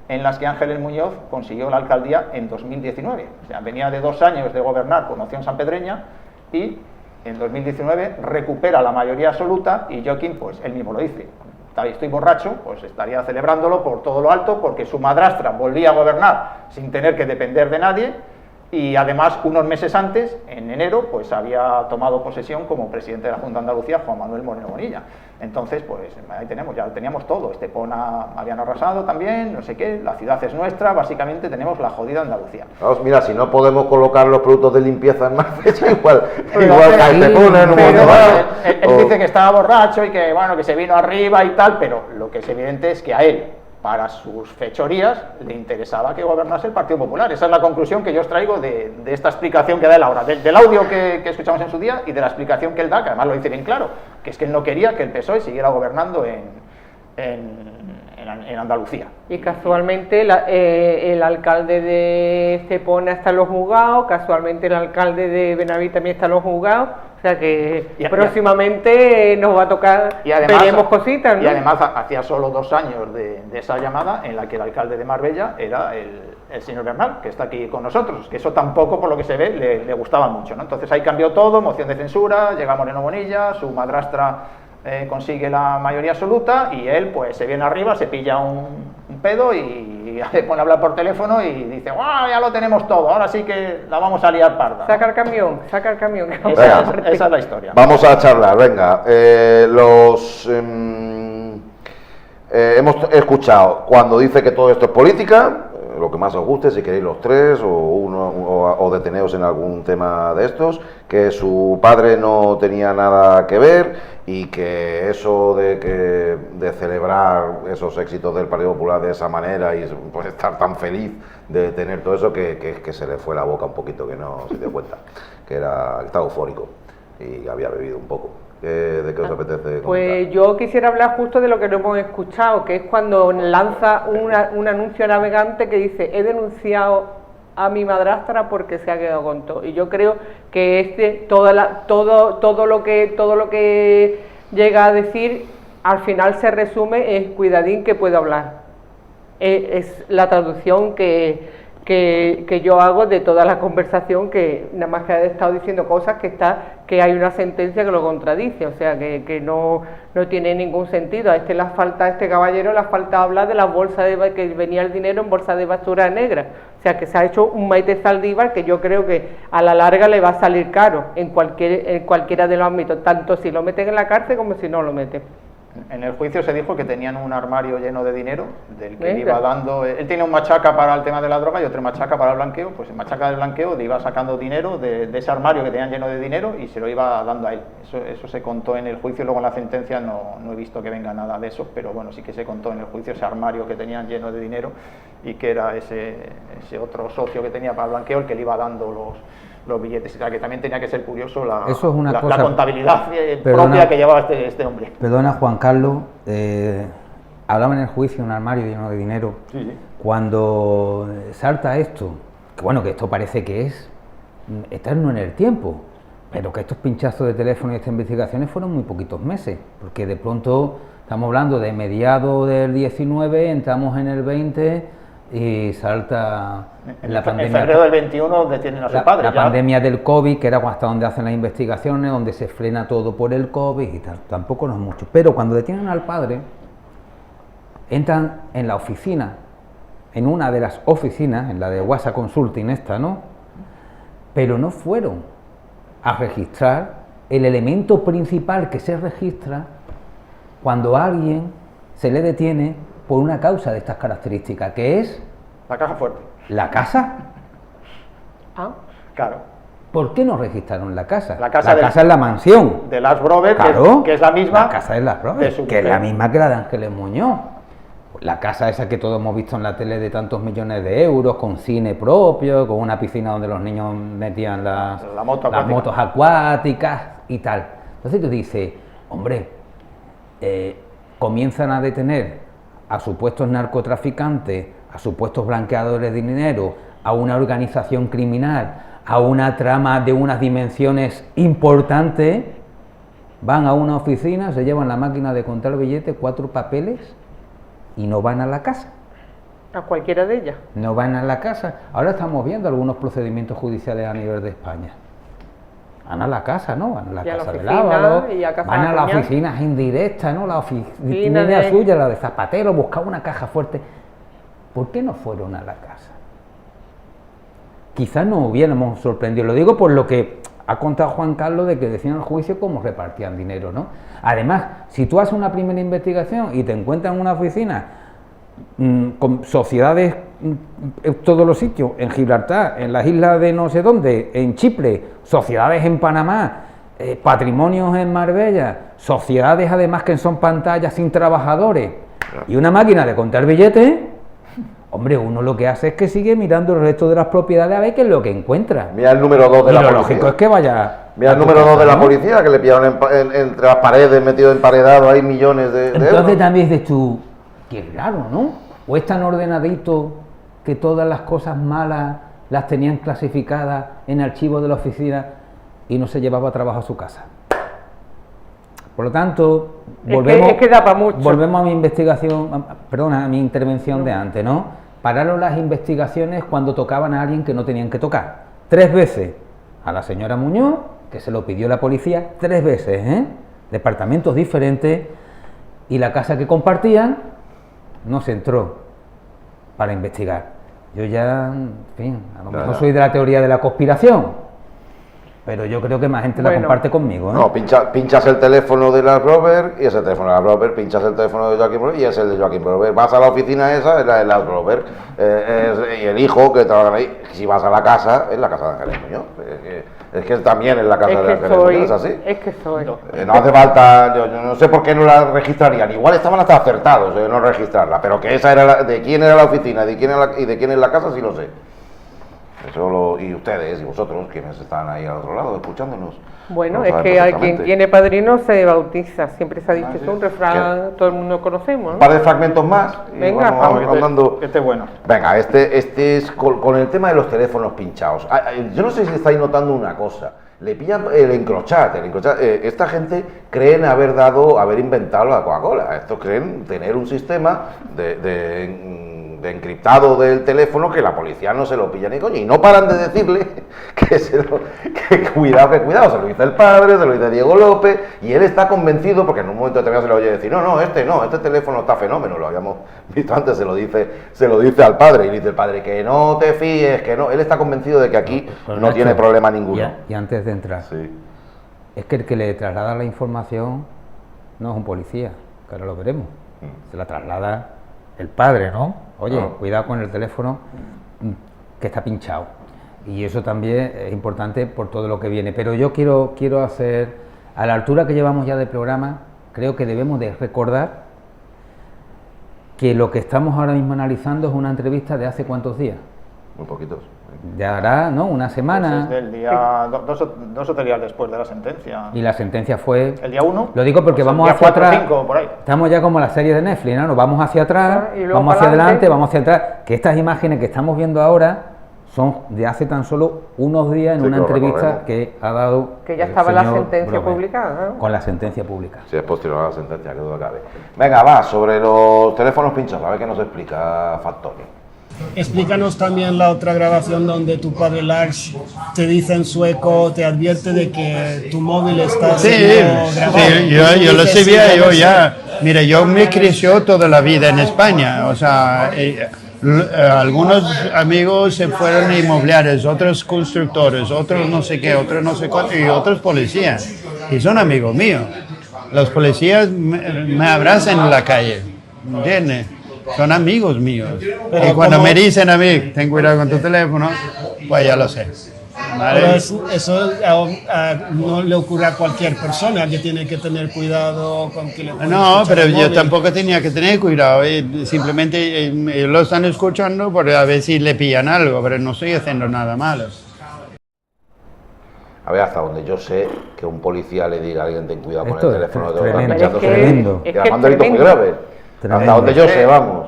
en las que Ángeles Muñoz consiguió la alcaldía en 2019. O sea, venía de 2 años de gobernar con opción sanpedreña y en 2019 recupera la mayoría absoluta y Joaquín, pues él mismo lo dice, estoy borracho, pues estaría celebrándolo por todo lo alto porque su madrastra volvía a gobernar sin tener que depender de nadie y además unos meses antes, en enero, pues había tomado posesión como presidente de la Junta de Andalucía Juan Manuel Moreno Bonilla. Entonces, pues ahí tenemos, ya teníamos todo, Estepona habían arrasado también, no sé qué, la ciudad es nuestra, básicamente tenemos la jodida Andalucía. Vamos, mira, si no podemos colocar los productos de limpieza en Marbella, igual que Estepona en un momento dado. Él dice que estaba borracho y que, bueno, que se vino arriba y tal, pero lo que es evidente es que a él, para sus fechorías, le interesaba que gobernase el Partido Popular. Esa es la conclusión que yo os traigo de esta explicación que da él ahora, del audio que escuchamos en su día y de la explicación que él da, que además lo dice bien claro, que es que él no quería que el PSOE siguiera gobernando en Andalucía. Y casualmente el alcalde de Estepona está en los juzgados, casualmente el alcalde de Benaví también está en los juzgados, o sea que próximamente nos va a tocar, y además, veremos cositas, ¿no? Y además hacía solo 2 años de esa llamada en la que el alcalde de Marbella era el señor Bernal, que está aquí con nosotros, que eso tampoco, por lo que se ve, le gustaba mucho, ¿no? Entonces ahí cambió todo, moción de censura, llega Moreno Bonilla, su madrastra consigue la mayoría absoluta y él pues se viene arriba, se pilla un pedo y se pone a hablar por teléfono y dice, ¡guau! Ya lo tenemos todo, ahora sí que la vamos a liar parda, ¿no? Saca el camión. Esa es la historia. Vamos a charlar, venga. Hemos escuchado cuando dice que todo esto es política, lo que más os guste, si queréis los tres o deteneos en algún tema de estos, que su padre no tenía nada que ver y que eso de celebrar esos éxitos del Partido Popular de esa manera y pues estar tan feliz de tener todo eso que se le fue la boca un poquito, que no se dio cuenta, que estaba eufórico y había bebido un poco. ¿De qué os apetece comentar? Pues yo quisiera hablar justo de lo que no hemos escuchado, que es cuando lanza un anuncio navegante que dice: he denunciado a mi madrastra porque se ha quedado con todo. Y yo creo que todo lo que llega a decir al final se resume en cuidadín que puedo hablar. Es la traducción que yo hago de toda la conversación, que nada más que ha estado diciendo cosas que hay una sentencia que lo contradice, o sea que no tiene ningún sentido. A este caballero le falta hablar de las bolsas que venía el dinero en bolsas de basura negra, o sea que se ha hecho un Maite Zaldívar que yo creo que a la larga le va a salir caro en cualquiera de los ámbitos, tanto si lo meten en la cárcel como si no lo meten. En el juicio se dijo que tenían un armario lleno de dinero, del que le iba dando. Él tiene un machaca para el tema de la droga y otro machaca para el blanqueo. Pues el machaca del blanqueo le iba sacando dinero de ese armario que tenían lleno de dinero y se lo iba dando a él. Eso se contó en el juicio. Luego en la sentencia no he visto que venga nada de eso, pero bueno, sí que se contó en el juicio ese armario que tenían lleno de dinero y que era ese otro socio que tenía para el blanqueo el que le iba dando los billetes, o sea que también tenía que ser curioso la contabilidad propia que llevaba este hombre. Perdona, Juan Carlos, hablaba en el juicio un armario lleno de dinero. Sí. Cuando salta esto, que esto parece que es eterno en el tiempo, pero que estos pinchazos de teléfono y estas investigaciones fueron muy poquitos meses, porque de pronto estamos hablando de mediados del 19, entramos en el 20 y salta la pandemia. En febrero del 21 detienen a su padre. La pandemia del COVID, que era hasta donde hacen las investigaciones, donde se frena todo por el COVID y tal. Tampoco no es mucho. Pero cuando detienen al padre, entran en la oficina, en una de las oficinas, en la de WhatsApp Consulting esta, ¿no? Pero no fueron a registrar el elemento principal que se registra cuando a alguien se le detiene por una causa de estas características, que es... la caja fuerte. ¿La casa? Ah, claro. ¿Por qué no registraron la casa? La casa es la mansión. De Lars Brover, claro, que es la misma... La casa de Lars Brover, que es la misma que la de Ángeles Muñoz. La casa esa que todos hemos visto en la tele de tantos millones de euros, con cine propio, con una piscina donde los niños metían las motos acuáticas y tal. Entonces tú dices, hombre, comienzan a detener a supuestos narcotraficantes, a supuestos blanqueadores de dinero, a una organización criminal, a una trama de unas dimensiones importantes, van a una oficina, se llevan la máquina de contar billetes, 4 papeles y no van a la casa. A cualquiera de ellas. No van a la casa. Ahora estamos viendo algunos procedimientos judiciales a nivel de España. Van a la casa, ¿no? Van a la casa del Ávalo, y a casa van de a las oficinas indirectas, ¿no? La oficina de... suya, la de Zapatero, buscaba una caja fuerte. ¿Por qué no fueron a la casa? Quizás nos hubiéramos sorprendido. Lo digo por lo que ha contado Juan Carlos de que decían en el juicio cómo repartían dinero, ¿no? Además, si tú haces una primera investigación y te encuentras en una oficina con sociedades en todos los sitios, en Gibraltar, en las islas de no sé dónde, en Chipre, sociedades en Panamá, patrimonios en Marbella, sociedades además que son pantallas sin trabajadores y una máquina de contar billetes, hombre, uno lo que hace es que sigue mirando el resto de las propiedades a ver qué es lo que encuentra. Mira el número 2 de la policía. Lo lógico es que vaya... Mira el número 2 de la policía, que le pillaron entre las paredes, metido emparedado, hay millones de Entonces euros. también dices tú, qué raro, ¿no? O es tan ordenadito que todas las cosas malas las tenían clasificadas en archivos de la oficina y no se llevaba a trabajo a su casa. Por lo tanto, volvemos, es que da para mucho. Volvemos a mi investigación, perdona, a mi intervención de antes, ¿no? Pararon las investigaciones cuando tocaban a alguien que no tenían que tocar. 3 veces a la señora Muñoz, que se lo pidió la policía, 3 veces, departamentos diferentes, y la casa que compartían no se entró para investigar. Yo ya, en fin, a lo mejor soy de la teoría de la conspiración, pero yo creo que más gente la comparte conmigo, ¿eh? No, pinchas el teléfono de la Robert y ese teléfono de la Robert, pinchas el teléfono de Joaquín Robert y es el de Joaquín Robert. Vas a la oficina esa, es la de la Robert, y el hijo que trabaja ahí. Si vas a la casa, es la casa de Ángeles Muñoz. Es que también es la casa de Ángeles Muñoz, ¿es así? Es que soy. No hace falta, yo no sé por qué no la registrarían. Igual estaban hasta acertados de no registrarla, pero que esa era de quién era la oficina y de quién es la casa, sí lo sé. Y ustedes y vosotros, quienes están ahí al otro lado escuchándonos. Bueno, es que a quien tiene padrino se bautiza. Siempre se ha dicho, es un refrán, todo el mundo conocemos, ¿no? Un par de fragmentos más. Venga, vamos. Este es bueno. Venga, este es con el tema de los teléfonos pinchados. Yo no sé si estáis notando una cosa. Le pillan el encrochat. Esta gente creen haber inventado la Coca-Cola. Estos creen tener un sistema de encriptado del teléfono que la policía no se lo pilla ni coño. Y no paran de decirle que cuidado, se lo dice el padre, se lo dice Diego López, y él está convencido, porque en un momento determinado se le oye decir, no, este teléfono está fenómeno, lo habíamos visto antes, se lo dice al padre, y dice el padre, que no te fíes, que no, él está convencido de que aquí no tiene problema ninguno. Y antes de entrar, es que el que le traslada la información no es un policía, que ahora lo veremos, se la traslada el padre, ¿no? Oye, cuidado con el teléfono que está pinchado. Y eso también es importante por todo lo que viene. Pero yo quiero hacer, a la altura que llevamos ya de programa, creo que debemos de recordar que lo que estamos ahora mismo analizando es una entrevista de hace ¿cuántos días? Muy poquitos. Ya hará, ¿no? Una semana. Pues del día, dos o 3 días después de la sentencia. Y la sentencia fue... ¿El día 1? Lo digo porque vamos hacia atrás. Estamos ya como la serie de Netflix, ¿no? Nos vamos hacia atrás, vamos hacia adelante, vamos hacia atrás. Que estas imágenes que estamos viendo ahora son de hace tan solo unos días en una entrevista que ha dado... Que ya estaba la sentencia publicada, ¿no? Con la sentencia publicada. Sí, es posterior a la sentencia, que duda cabe. Venga, va, sobre los teléfonos pinchados, a ver qué nos explica Factorio. Explícanos también la otra grabación donde tu padre Lars te dice en sueco, te advierte de que tu móvil está siendo grabado. Sí, yo lo sabía, yo ya. Mira, yo me creció toda la vida en España, o sea, algunos amigos se fueron inmobiliarios, otros constructores, otros no sé qué, otros no sé cuánto, y otros policías, y son amigos míos. Los policías me abrazan en la calle, ¿entiendes? Son amigos míos. Y cuando me dicen a mí, ten cuidado con tu teléfono, pues ya lo sé. ¿Vale? Eso no le ocurre a cualquier persona, que tiene que tener cuidado con que le pueden No, pero el yo móvil. tampoco tenía que tener cuidado. Simplemente lo están escuchando por a ver si le pillan algo, pero no estoy haciendo nada malo. A ver, hasta donde yo sé que un policía le diga a alguien ten cuidado con Esto el teléfono de tremendo, pinchando, tremendo. que además delito muy grave. Hasta donde yo sé, vamos.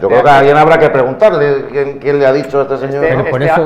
Yo creo que a alguien habrá que preguntarle quién le ha dicho a este señor.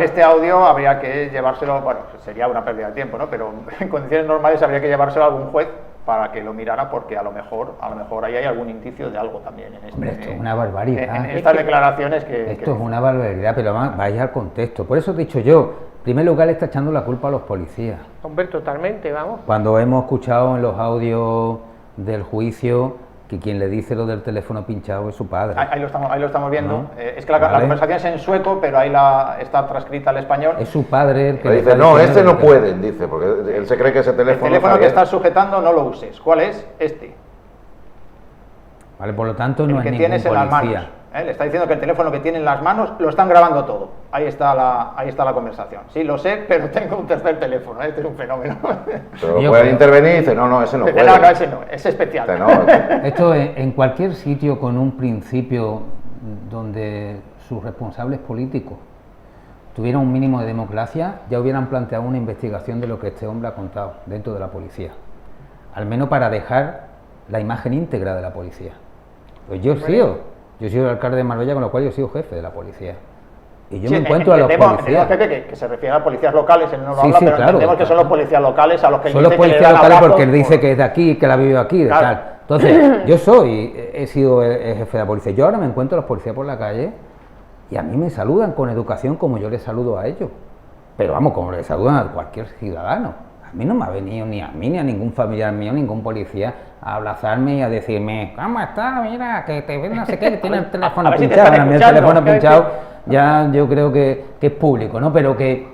Este audio habría que llevárselo, bueno, sería una pérdida de tiempo, ¿no? Pero en condiciones normales habría que llevárselo a algún juez para que lo mirara, porque a lo mejor ahí hay algún indicio de algo también en Hombre, esto es una barbaridad. en estas declaraciones que... Esto es una barbaridad, pero vaya al contexto. Por eso he dicho yo, en primer lugar le está echando la culpa a los policías. Hombre, totalmente, vamos. Cuando hemos escuchado en los audios del juicio que quien le dice lo del teléfono pinchado es su padre. Ahí lo estamos viendo. ¿No? Es que la conversación es en sueco, pero ahí está transcrita al español. Es su padre el que Le dice, no, este no pueden, dice, porque él se cree que ese teléfono... El teléfono que estás sujetando no lo uses. ¿Cuál es? Este. Vale, por lo tanto no el es que ningún tienes en las policía. manos. Le está diciendo que el teléfono que tiene en las manos lo están grabando todo. Ahí está la conversación. Sí, lo sé, pero tengo un tercer teléfono. Este es un fenómeno. Pero pueden intervenir y dice, no, ese no puede. No, ese no, es especial. Esto en cualquier sitio con un principio donde sus responsables políticos tuvieran un mínimo de democracia, ya hubieran planteado una investigación de lo que este hombre ha contado dentro de la policía. Al menos para dejar la imagen íntegra de la policía. Pues yo he sido el alcalde de Marbella, con lo cual yo he sido jefe de la policía. Y yo me encuentro a los policías. Que se refiere a policías locales, él no lo habla, pero claro, entendemos que son los policías locales a los que él son dice los que le policías dan locales abrazos porque él dice que es de aquí, que la ha vivido aquí, de tal. Entonces, yo he sido el jefe de la policía. Yo ahora me encuentro a los policías por la calle y a mí me saludan con educación como yo les saludo a ellos. Pero vamos, como les saludan a cualquier ciudadano. A mí no me ha venido ni a mí ni a ningún familiar mío, ningún policía, a abrazarme y a decirme, ¿cómo está? Mira, que te ven no sé qué, que tiene el teléfono pinchado. A mí el teléfono pinchado ya yo creo que es público, ¿no? Pero que,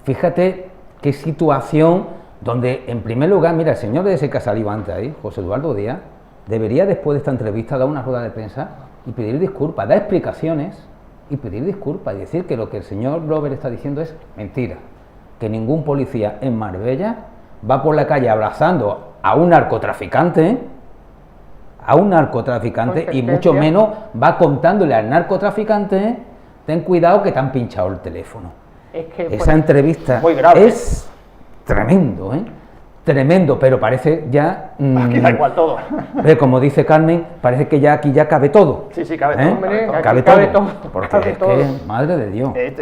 fíjate qué situación donde, en primer lugar, mira, el señor de ese que ha salido antes ahí, José Eduardo Díaz, debería después de esta entrevista dar una rueda de prensa y pedir disculpas, dar explicaciones y pedir disculpas y decir que lo que el señor Robert está diciendo es mentira. Que ningún policía en Marbella va por la calle abrazando a un narcotraficante, y mucho menos va contándole al narcotraficante, ten cuidado que te han pinchado el teléfono. Es que, esa entrevista es tremendo, tremendo, pero parece ya... aquí da igual todo. Como dice Carmen, parece que ya aquí ya cabe todo. Sí, cabe todo. Hombre, cabe todo. Porque es que, madre de Dios. Es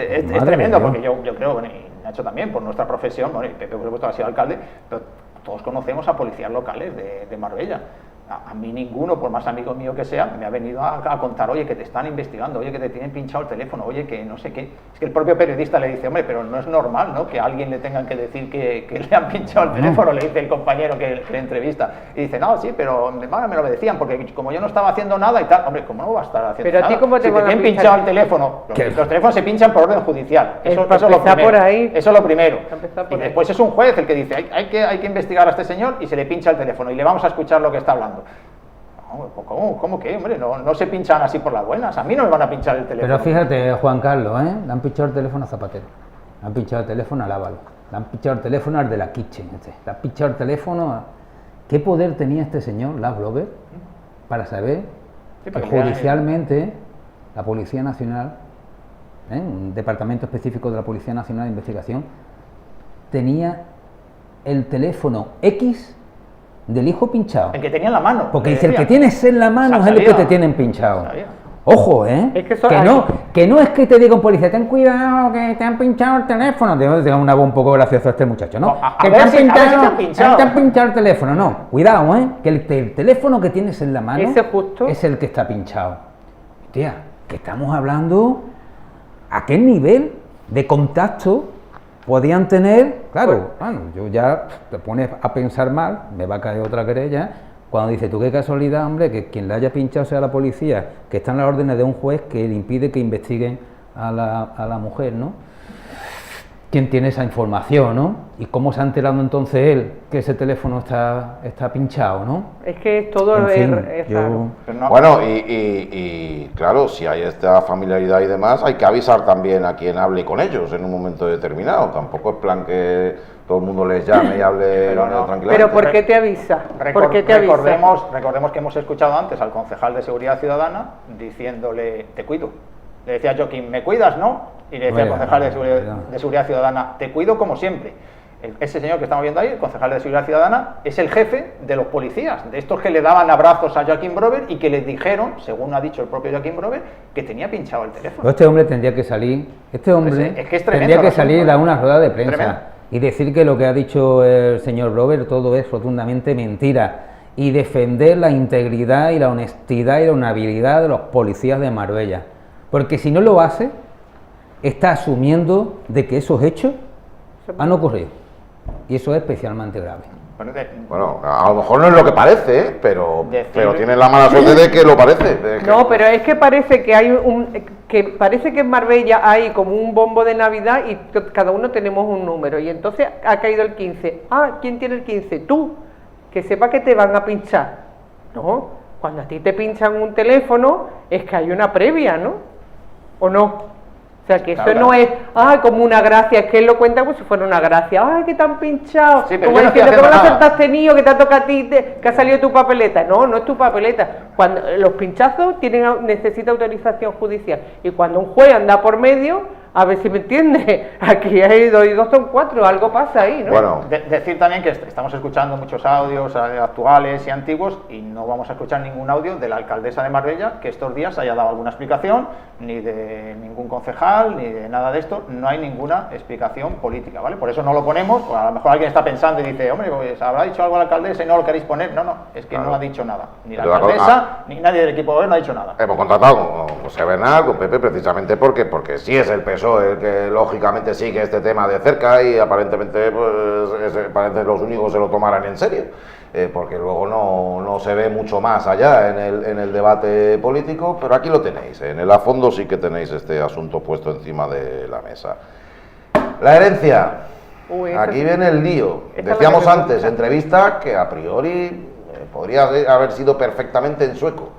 tremendo, porque yo creo, bueno, y Nacho también, por nuestra profesión, bueno, y Pepe por supuesto ha sido alcalde, pero todos conocemos a policías locales de Marbella. A mí ninguno, por más amigo mío que sea, me ha venido a contar, oye, que te están investigando, oye, que te tienen pinchado el teléfono, oye, que no sé qué. Es que el propio periodista le dice, hombre, pero no es normal, ¿no?, que a alguien le tengan que decir que le han pinchado el teléfono, le dice el compañero que le entrevista. Y dice, no, sí, pero me lo decían, porque como yo no estaba haciendo nada y tal, hombre, ¿cómo no va a estar haciendo pero nada? A ti, ¿cómo te si te tienen pinchado el teléfono, los teléfonos se pinchan por orden judicial. Eso es lo primero. Por ahí. Eso es lo primero. Y después es un juez el que dice, hay que investigar a este señor y se le pincha el teléfono y le vamos a escuchar lo que está hablando. ¿Cómo que, hombre? No se pinchan así por las buenas. A mí no me van a pinchar el teléfono. Pero fíjate, Juan Carlos, le han pinchado el teléfono a Zapatero, le han pinchado el teléfono a Lávalo, le han pinchado el teléfono al de la Kitchen, le han pinchado el teléfono a... ¿Qué poder tenía este señor, Lars Blober, para saber que judicialmente la Policía Nacional, un departamento específico de la Policía Nacional de Investigación, tenía el teléfono X del hijo pinchado? El que tenía en la mano. Porque dice, el que tienes en la mano es el que te tienen pinchado. Ojo, es que no es que te diga un policía, ten cuidado que te han pinchado el teléfono. Tengo una voz un poco graciosa a este muchacho, ¿no? Que te han pinchado el teléfono. No, cuidado, que el teléfono que tienes en la mano es el que está pinchado. Tía, que estamos hablando a qué nivel de contacto podían tener. Claro, bueno, yo ya te pones a pensar mal, me va a caer otra querella, cuando dice, tú qué casualidad, hombre, que quien le haya pinchado sea la policía, que están las órdenes de un juez que le impide que investiguen a la mujer, ¿no? ¿Quién tiene esa información, no? ¿Y cómo se ha enterado entonces él que ese teléfono está pinchado, no? Es que todo es raro. Bueno, y claro, si hay esta familiaridad y demás, hay que avisar también a quien hable con ellos en un momento determinado. Tampoco es plan que todo el mundo les llame y hable tranquilamente. Pero ¿por qué te avisa? Recordemos que hemos escuchado antes al concejal de Seguridad Ciudadana diciéndole, te cuido. Le decía a Joaquín, ¿me cuidas, no? Y le decía al concejal de Seguridad Ciudadana, te cuido como siempre. Ese señor que estamos viendo ahí, el concejal de Seguridad Ciudadana, es el jefe de los policías, de estos que le daban abrazos a Joaquín Brover y que le dijeron, según ha dicho el propio Joaquín Brover, que tenía pinchado el teléfono. Este hombre tendría que salir, tendría que salir a una rueda de prensa y decir que lo que ha dicho el señor Robert todo es rotundamente mentira, y defender la integridad y la honestidad y la honorabilidad de los policías de Marbella, porque si no lo hace, está asumiendo de que esos hechos han ocurrido, y eso es especialmente grave. Bueno, a lo mejor no es lo que parece, pero tiene la mala suerte de que lo parece. No, pero es que parece que hay parece que en Marbella hay como un bombo de Navidad y cada uno tenemos un número, y entonces ha caído el 15. Ah, ¿quién tiene el 15? Tú, que sepa que te van a pinchar. No, cuando a ti te pinchan un teléfono es que hay una previa, ¿no? ¿O no? O sea, que eso no es, como una gracia, es que él lo cuenta como si fuera una gracia. ¡Ay, que te han pinchado! Sí, pero como yo no estoy diciendo, ¿qué haciendo mala suerte has tenido? Que te ha tocado a ti, que ha salido tu papeleta. No, no es tu papeleta. Cuando los pinchazos necesitan autorización judicial. Y cuando un juez anda por medio, a ver si me entiende, aquí hay 2 y 2 son 4, algo pasa ahí, ¿no? Bueno, decir también que estamos escuchando muchos audios actuales y antiguos y no vamos a escuchar ningún audio de la alcaldesa de Marbella que estos días haya dado alguna explicación, ni de ningún concejal, ni de nada de esto, no hay ninguna explicación política, ¿vale? Por eso no lo ponemos, pues a lo mejor alguien está pensando y dice, hombre, pues habrá dicho algo la alcaldesa y no lo queréis poner. No, es que no ha dicho nada, ni la alcaldesa, ni nadie del equipo de gobierno ha dicho nada. Hemos contratado con José Bernal, con Pepe, precisamente porque sí es el PSOE el que lógicamente sigue este tema de cerca y aparentemente parece los únicos se lo tomarán en serio, porque luego no se ve mucho más allá en el debate político, pero aquí lo tenéis, en el a fondo sí que tenéis este asunto puesto encima de la mesa. La herencia, aquí viene el lío. Decíamos antes, entrevista que a priori podría haber sido perfectamente en sueco.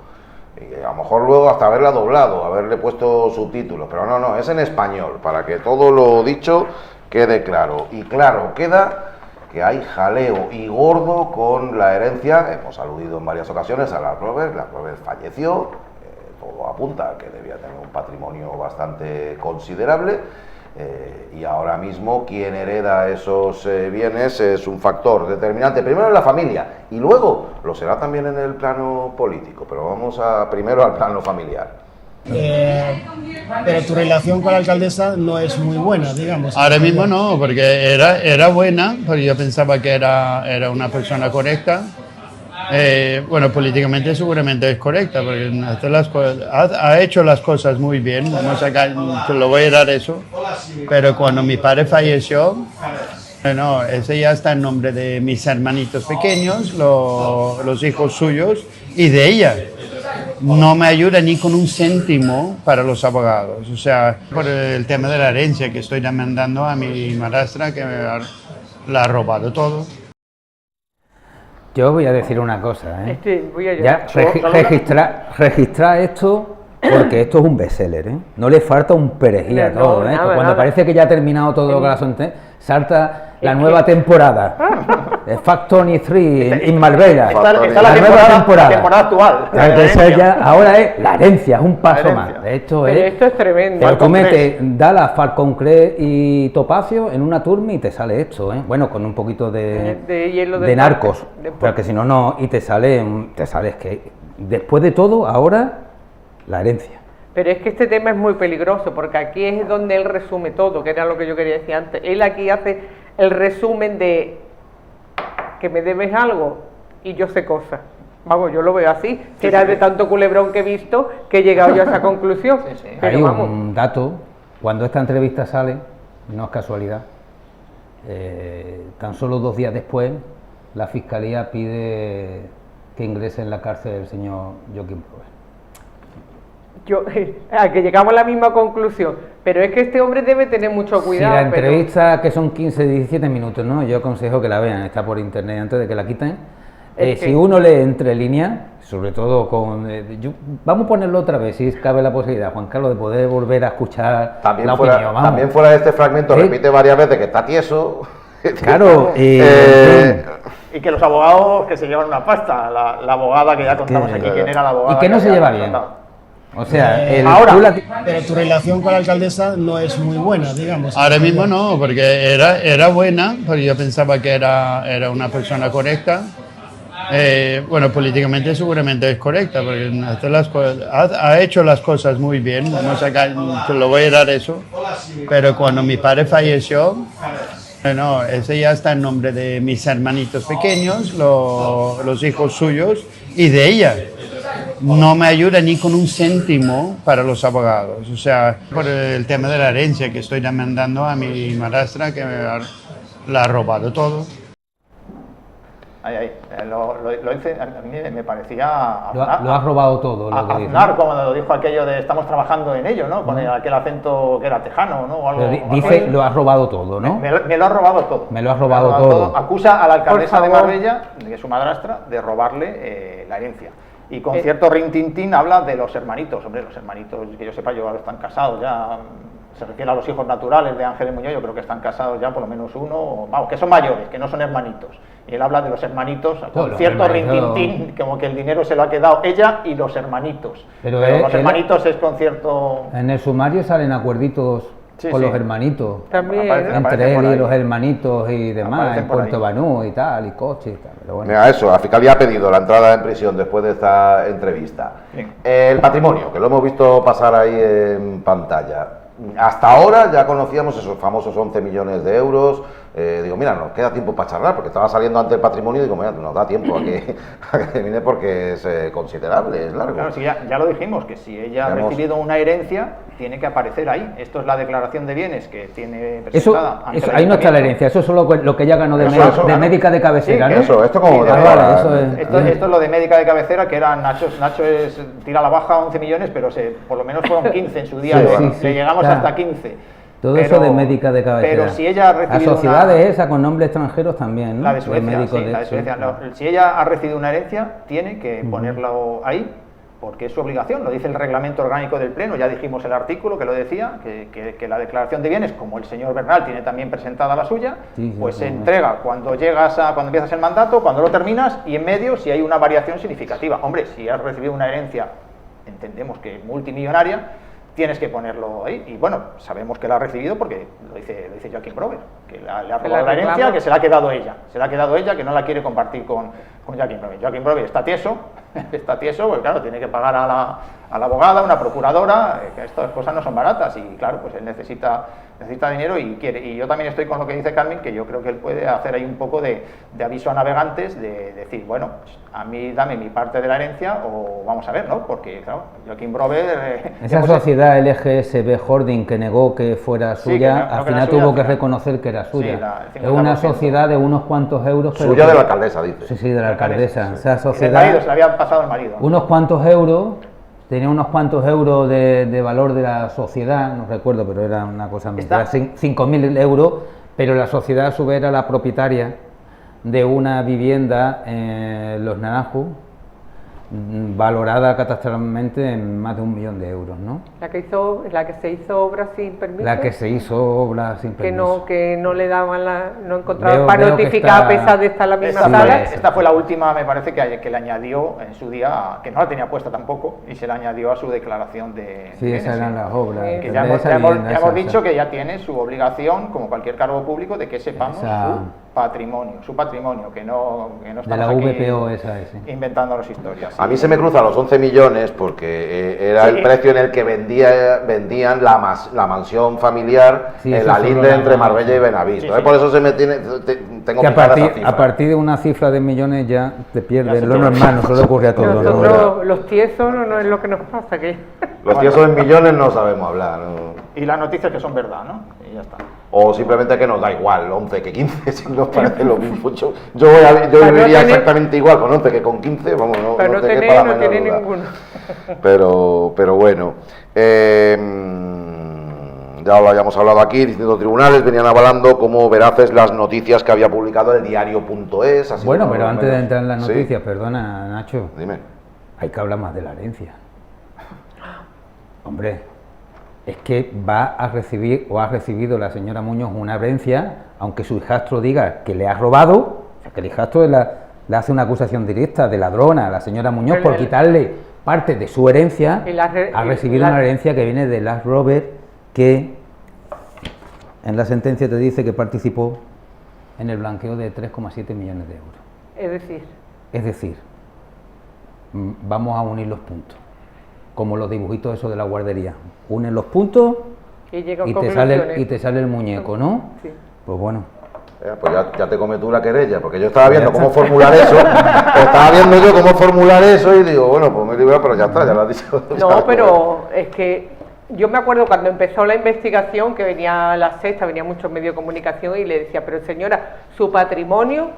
Y a lo mejor luego hasta haberla doblado, haberle puesto subtítulos, pero no, es en español, para que todo lo dicho quede claro. Y claro, queda que hay jaleo y gordo con la herencia. Hemos aludido en varias ocasiones a Lars Robert. Lars Robert falleció, todo apunta a que debía tener un patrimonio bastante considerable. Y ahora mismo quien hereda esos bienes es un factor determinante, primero en la familia y luego lo será también en el plano político, pero vamos primero al plano familiar. Pero tu relación con la alcaldesa no es muy buena, digamos. Ahora mismo no, porque era buena, porque yo pensaba que era una persona correcta. Bueno, políticamente seguramente es correcta, porque ha hecho las cosas muy bien, lo voy a dar eso, pero cuando mi padre falleció, ese ya está en nombre de mis hermanitos pequeños, los hijos suyos y de ella. No me ayuda ni con un céntimo para los abogados, o sea, por el tema de la herencia que estoy demandando a mi madrastra que la ha robado todo. Yo voy a decir una cosa, Voy a ya registrar esto, porque esto es un bestseller, no le falta un perejil a todo, cuando parece que ya ha terminado todo lo que la sentencia, salta la nueva temporada, Factory 3 en Marbella, está la nueva temporada actual. Ahora es la herencia, es un paso más. Esto es tremendo. Tú metes Dallas, Falcon Crest y Topacio en una turma y te sale esto, bueno, con un poquito de narcos, porque si no, y te sale que después de todo, ahora la herencia. Pero es que este tema es muy peligroso, porque aquí es donde él resume todo, que era lo que yo quería decir antes. Él aquí hace el resumen de que me debes algo y yo sé cosas. Vamos, yo lo veo así. Será de tanto culebrón que he visto que he llegado yo a esa conclusión. Pero hay un dato, cuando esta entrevista sale, no es casualidad, tan solo 2 días después, la Fiscalía pide que ingrese en la cárcel el señor Joaquim Plover. A que llegamos a la misma conclusión, pero es que este hombre debe tener mucho cuidado. Si la entrevista, que son 15-17 minutos, ¿no? Yo aconsejo que la vean, está por internet antes de que la quiten. Si uno lee entre líneas, sobre todo vamos a ponerlo otra vez, si cabe la posibilidad, Juan Carlos, de poder volver a escuchar la opinión. También fuera de este fragmento, repite varias veces que está tieso. Claro, y que los abogados que se llevan una pasta, la abogada que ya contamos aquí, quién era la abogada. Y que no se lleva bien. O sea, pero tu relación con la alcaldesa no es muy buena, digamos. Ahora mismo no, porque era buena, porque yo pensaba que era una persona correcta. Bueno, políticamente seguramente es correcta, porque ha hecho las cosas muy bien, lo voy a dar eso, pero cuando mi padre falleció, No, ese ya está en nombre de mis hermanitos pequeños, los hijos suyos y de ella. No me ayuda ni con un céntimo para los abogados. O sea, por el tema de la herencia que estoy demandando a mi madrastra, que la ha robado todo. Ahí. Lo hice, a mí me parecía... Lo has robado todo. Aznar, como lo dijo aquello de estamos trabajando en ello, ¿no? Con aquel acento que era tejano, ¿no? O algo, dice, lo has robado todo, ¿no? Me lo ha robado todo. Me lo has robado todo. Acusa a la alcaldesa de Marbella, que es su madrastra, de robarle la herencia. Y con cierto rintintín habla de los hermanitos. Hombre, los hermanitos, que yo sepa, yo están casados ya. Se refiere a los hijos naturales de Ángeles Muñoz, yo creo que están casados ya por lo menos uno, vamos, que son mayores, que no son hermanitos. Y él habla de los hermanitos, con cierto rintintín, como que el dinero se lo ha quedado ella y los hermanitos. Pero los hermanitos es con cierto... En el sumario salen acuerditos con los hermanitos. También. Entre él y los hermanitos y demás, en Puerto Banú y tal, y coches y tal. Pero bueno. Mira, eso, la Fiscalía ha pedido la entrada en prisión después de esta entrevista. El patrimonio, que lo hemos visto pasar ahí en pantalla. Hasta ahora ya conocíamos esos famosos 11 millones de euros. Digo, mira, nos queda tiempo para charlar, porque estaba saliendo ante el patrimonio y digo, mira, nos da tiempo a que termine porque es considerable, es largo. Claro, sí, ya lo dijimos, que si ella ha recibido una herencia, tiene que aparecer ahí. Esto es la declaración de bienes que tiene presentada. Eso ahí no está la herencia, eso es solo lo que ella ganó de médica de cabecera, sí, ¿no? Eso, esto como... Esto es lo de médica de cabecera, que era Nacho tira a la baja 11 millones, pero por lo menos fueron 15 en su día, llegamos hasta 15. Todo eso de médica de cabecera. Pero si ella ha recibido la sociedad es esa con nombres extranjeros también, ¿no? La de Suecia, la de Suecia. Si ella ha recibido una herencia, tiene que ponerlo ahí, porque es su obligación, lo dice el reglamento orgánico del Pleno, ya dijimos el artículo que lo decía, que la declaración de bienes, como el señor Bernal tiene también presentada la suya, pues se entrega cuando empiezas el mandato, cuando lo terminas, y en medio si hay una variación significativa. Hombre, si has recibido una herencia, entendemos que multimillonaria, tienes que ponerlo ahí, y bueno, sabemos que la ha recibido porque lo dice Joaquim Brover, que le ha robado la herencia, que se la ha quedado ella, que no la quiere compartir con Joaquim Brover. Joaquim Brover está tieso, porque claro, tiene que pagar a la abogada, una procuradora, que estas cosas no son baratas, y claro, pues él necesita dinero y quiere. Y yo también estoy con lo que dice Carmen, que yo creo que él puede hacer ahí un poco de aviso a navegantes, de decir, bueno, a mí dame mi parte de la herencia, o vamos a ver, ¿no? Porque, claro, Joaquim Brover... Esa sociedad LGSB Holding que negó que fuera suya, al final tuvo que reconocer que era suya. Es una sociedad de unos cuantos euros... Suya de la alcaldesa, dice. Sí, de la alcaldesa. Esa sociedad... El marido, se le había pasado el marido. Unos cuantos euros... Tenía unos cuantos euros de valor de la sociedad, no recuerdo, pero era una cosa... Era 5.000 euros, pero la sociedad a su vez era la propietaria de una vivienda en Los Naranjos, valorada catastralmente en más de 1 millón de euros, ¿no? La que se hizo obra sin permiso. La que se hizo obra sin permiso. Que no le daban no encontraban para notificar a pesar de estar en la misma sala. Esta fue la última, me parece, que le añadió en su día, que no la tenía puesta tampoco, y se la añadió a su declaración de... Sí, esas eran las obras. Que ya hemos dicho que ya tiene su obligación, como cualquier cargo público, de que sepamos su patrimonio, que no estamos de la VPO esa es, inventando las historias. A mí se me cruzan los 11 millones porque era el precio en el que vendían la mansión familiar en la linde entre Marbella y Benavís. Por eso se me tengo que a partir de una cifra de millones ya te pierdes lo normal, no se le ocurre a todos. Nosotros, los tiesos no es lo que nos pasa, que... Los tiesos en millones no sabemos hablar, ¿no? Y las noticias que son verdad, ¿no? Y ya está. O simplemente que nos da igual 11 que 15, si nos parece lo mismo. Yo viviría exactamente igual con 11 que con 15, vamos, no tiene ninguno. Pero bueno, ya lo habíamos hablado aquí, distintos tribunales venían avalando como veraces las noticias que había publicado el diario.es. Bueno, pero antes de entrar en las noticias, perdona, Nacho, dime. Hay que hablar más de la herencia. Hombre, es que va a recibir o ha recibido la señora Muñoz una herencia, aunque su hijastro diga que le ha robado, o sea, que el hijastro le hace una acusación directa de ladrona a la señora Muñoz por quitarle parte de su herencia, ha recibido una herencia que viene de Lars Robert, que en la sentencia te dice que participó en el blanqueo de 3,7 millones de euros. Es decir, vamos a unir los puntos. Como los dibujitos esos de la guardería, unen los puntos y te sale el muñeco, ¿no? Sí. Pues bueno, Pues ya te come tú la querella, porque yo estaba viendo cómo formular eso, estaba viendo yo cómo formular eso y digo, bueno, pues me libero, pero ya está, ya lo has dicho. No, pero es que yo me acuerdo cuando empezó la investigación, que venía La Sexta, venía muchos medios de comunicación y le decía, pero señora, su patrimonio,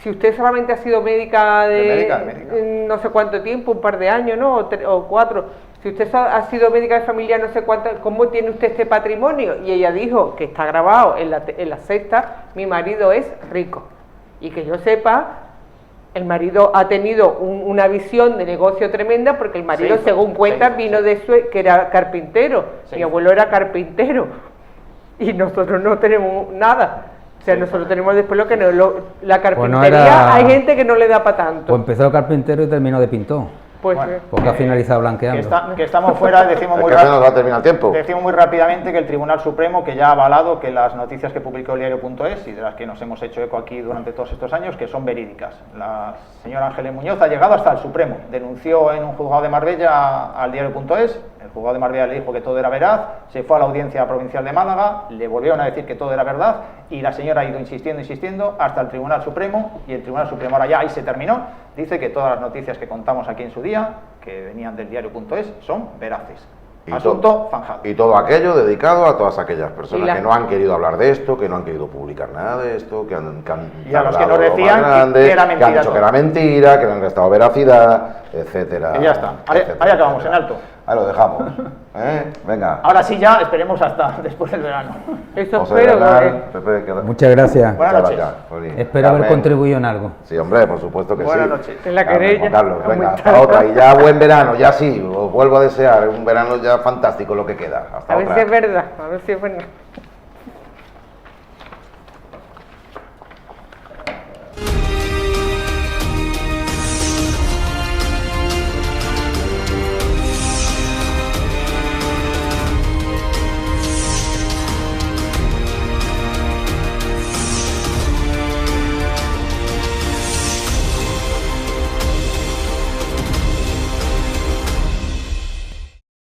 si usted solamente ha sido médica de no sé cuánto tiempo, un par de años, ¿no? O 4, si usted ha sido médica de familia no sé cuánto, ¿cómo tiene usted este patrimonio? Y ella dijo, que está grabado en la Sexta, mi marido es rico. Y que yo sepa, el marido ha tenido una visión de negocio tremenda, porque el marido, según cuenta, vino de que era carpintero. Mi abuelo era carpintero. Y nosotros no tenemos nada. O sea, nosotros tenemos después lo que no, la carpintería, hay gente que no le da para tanto. Pues empezó de carpintero y terminó de pintor. Pues, porque ha finalizado blanqueando. Que estamos fuera, decimos muy decimos muy rápidamente que el Tribunal Supremo, que ya ha avalado que las noticias que publicó el diario.es y de las que nos hemos hecho eco aquí durante todos estos años, que son verídicas. La señora Ángeles Muñoz ha llegado hasta el Supremo, denunció en un juzgado de Marbella al diario.es, el juzgado de Marbella le dijo que todo era veraz, se fue a la Audiencia Provincial de Málaga, le volvieron a decir que todo era verdad y la señora ha ido insistiendo hasta el Tribunal Supremo, y el Tribunal Supremo ahora ya ahí se terminó, dice que todas las noticias que contamos aquí en su día, que venían del diario.es, son veraces. Asunto zanjado. Y todo aquello dedicado a todas aquellas personas que no han querido hablar de esto, que no han querido publicar nada de esto, que han y a los que nos decían que era mentira, que han dicho que era mentira, que le han restado veracidad, etcétera. Y ya está. Ahí acabamos, en alto. Ahí lo dejamos. Venga. Ahora sí, ya esperemos hasta después del verano. Eso espero. Muchas gracias. Buenas noches. Espero haber contribuido en algo. Sí, hombre, por supuesto que Buenas sí. noches. En la querella. Carlos, venga, hasta otra. Y ya buen verano, ya sí. Os vuelvo a desear un verano ya fantástico lo que queda. Hasta a otra. ver si es verdad, a ver si es verdad.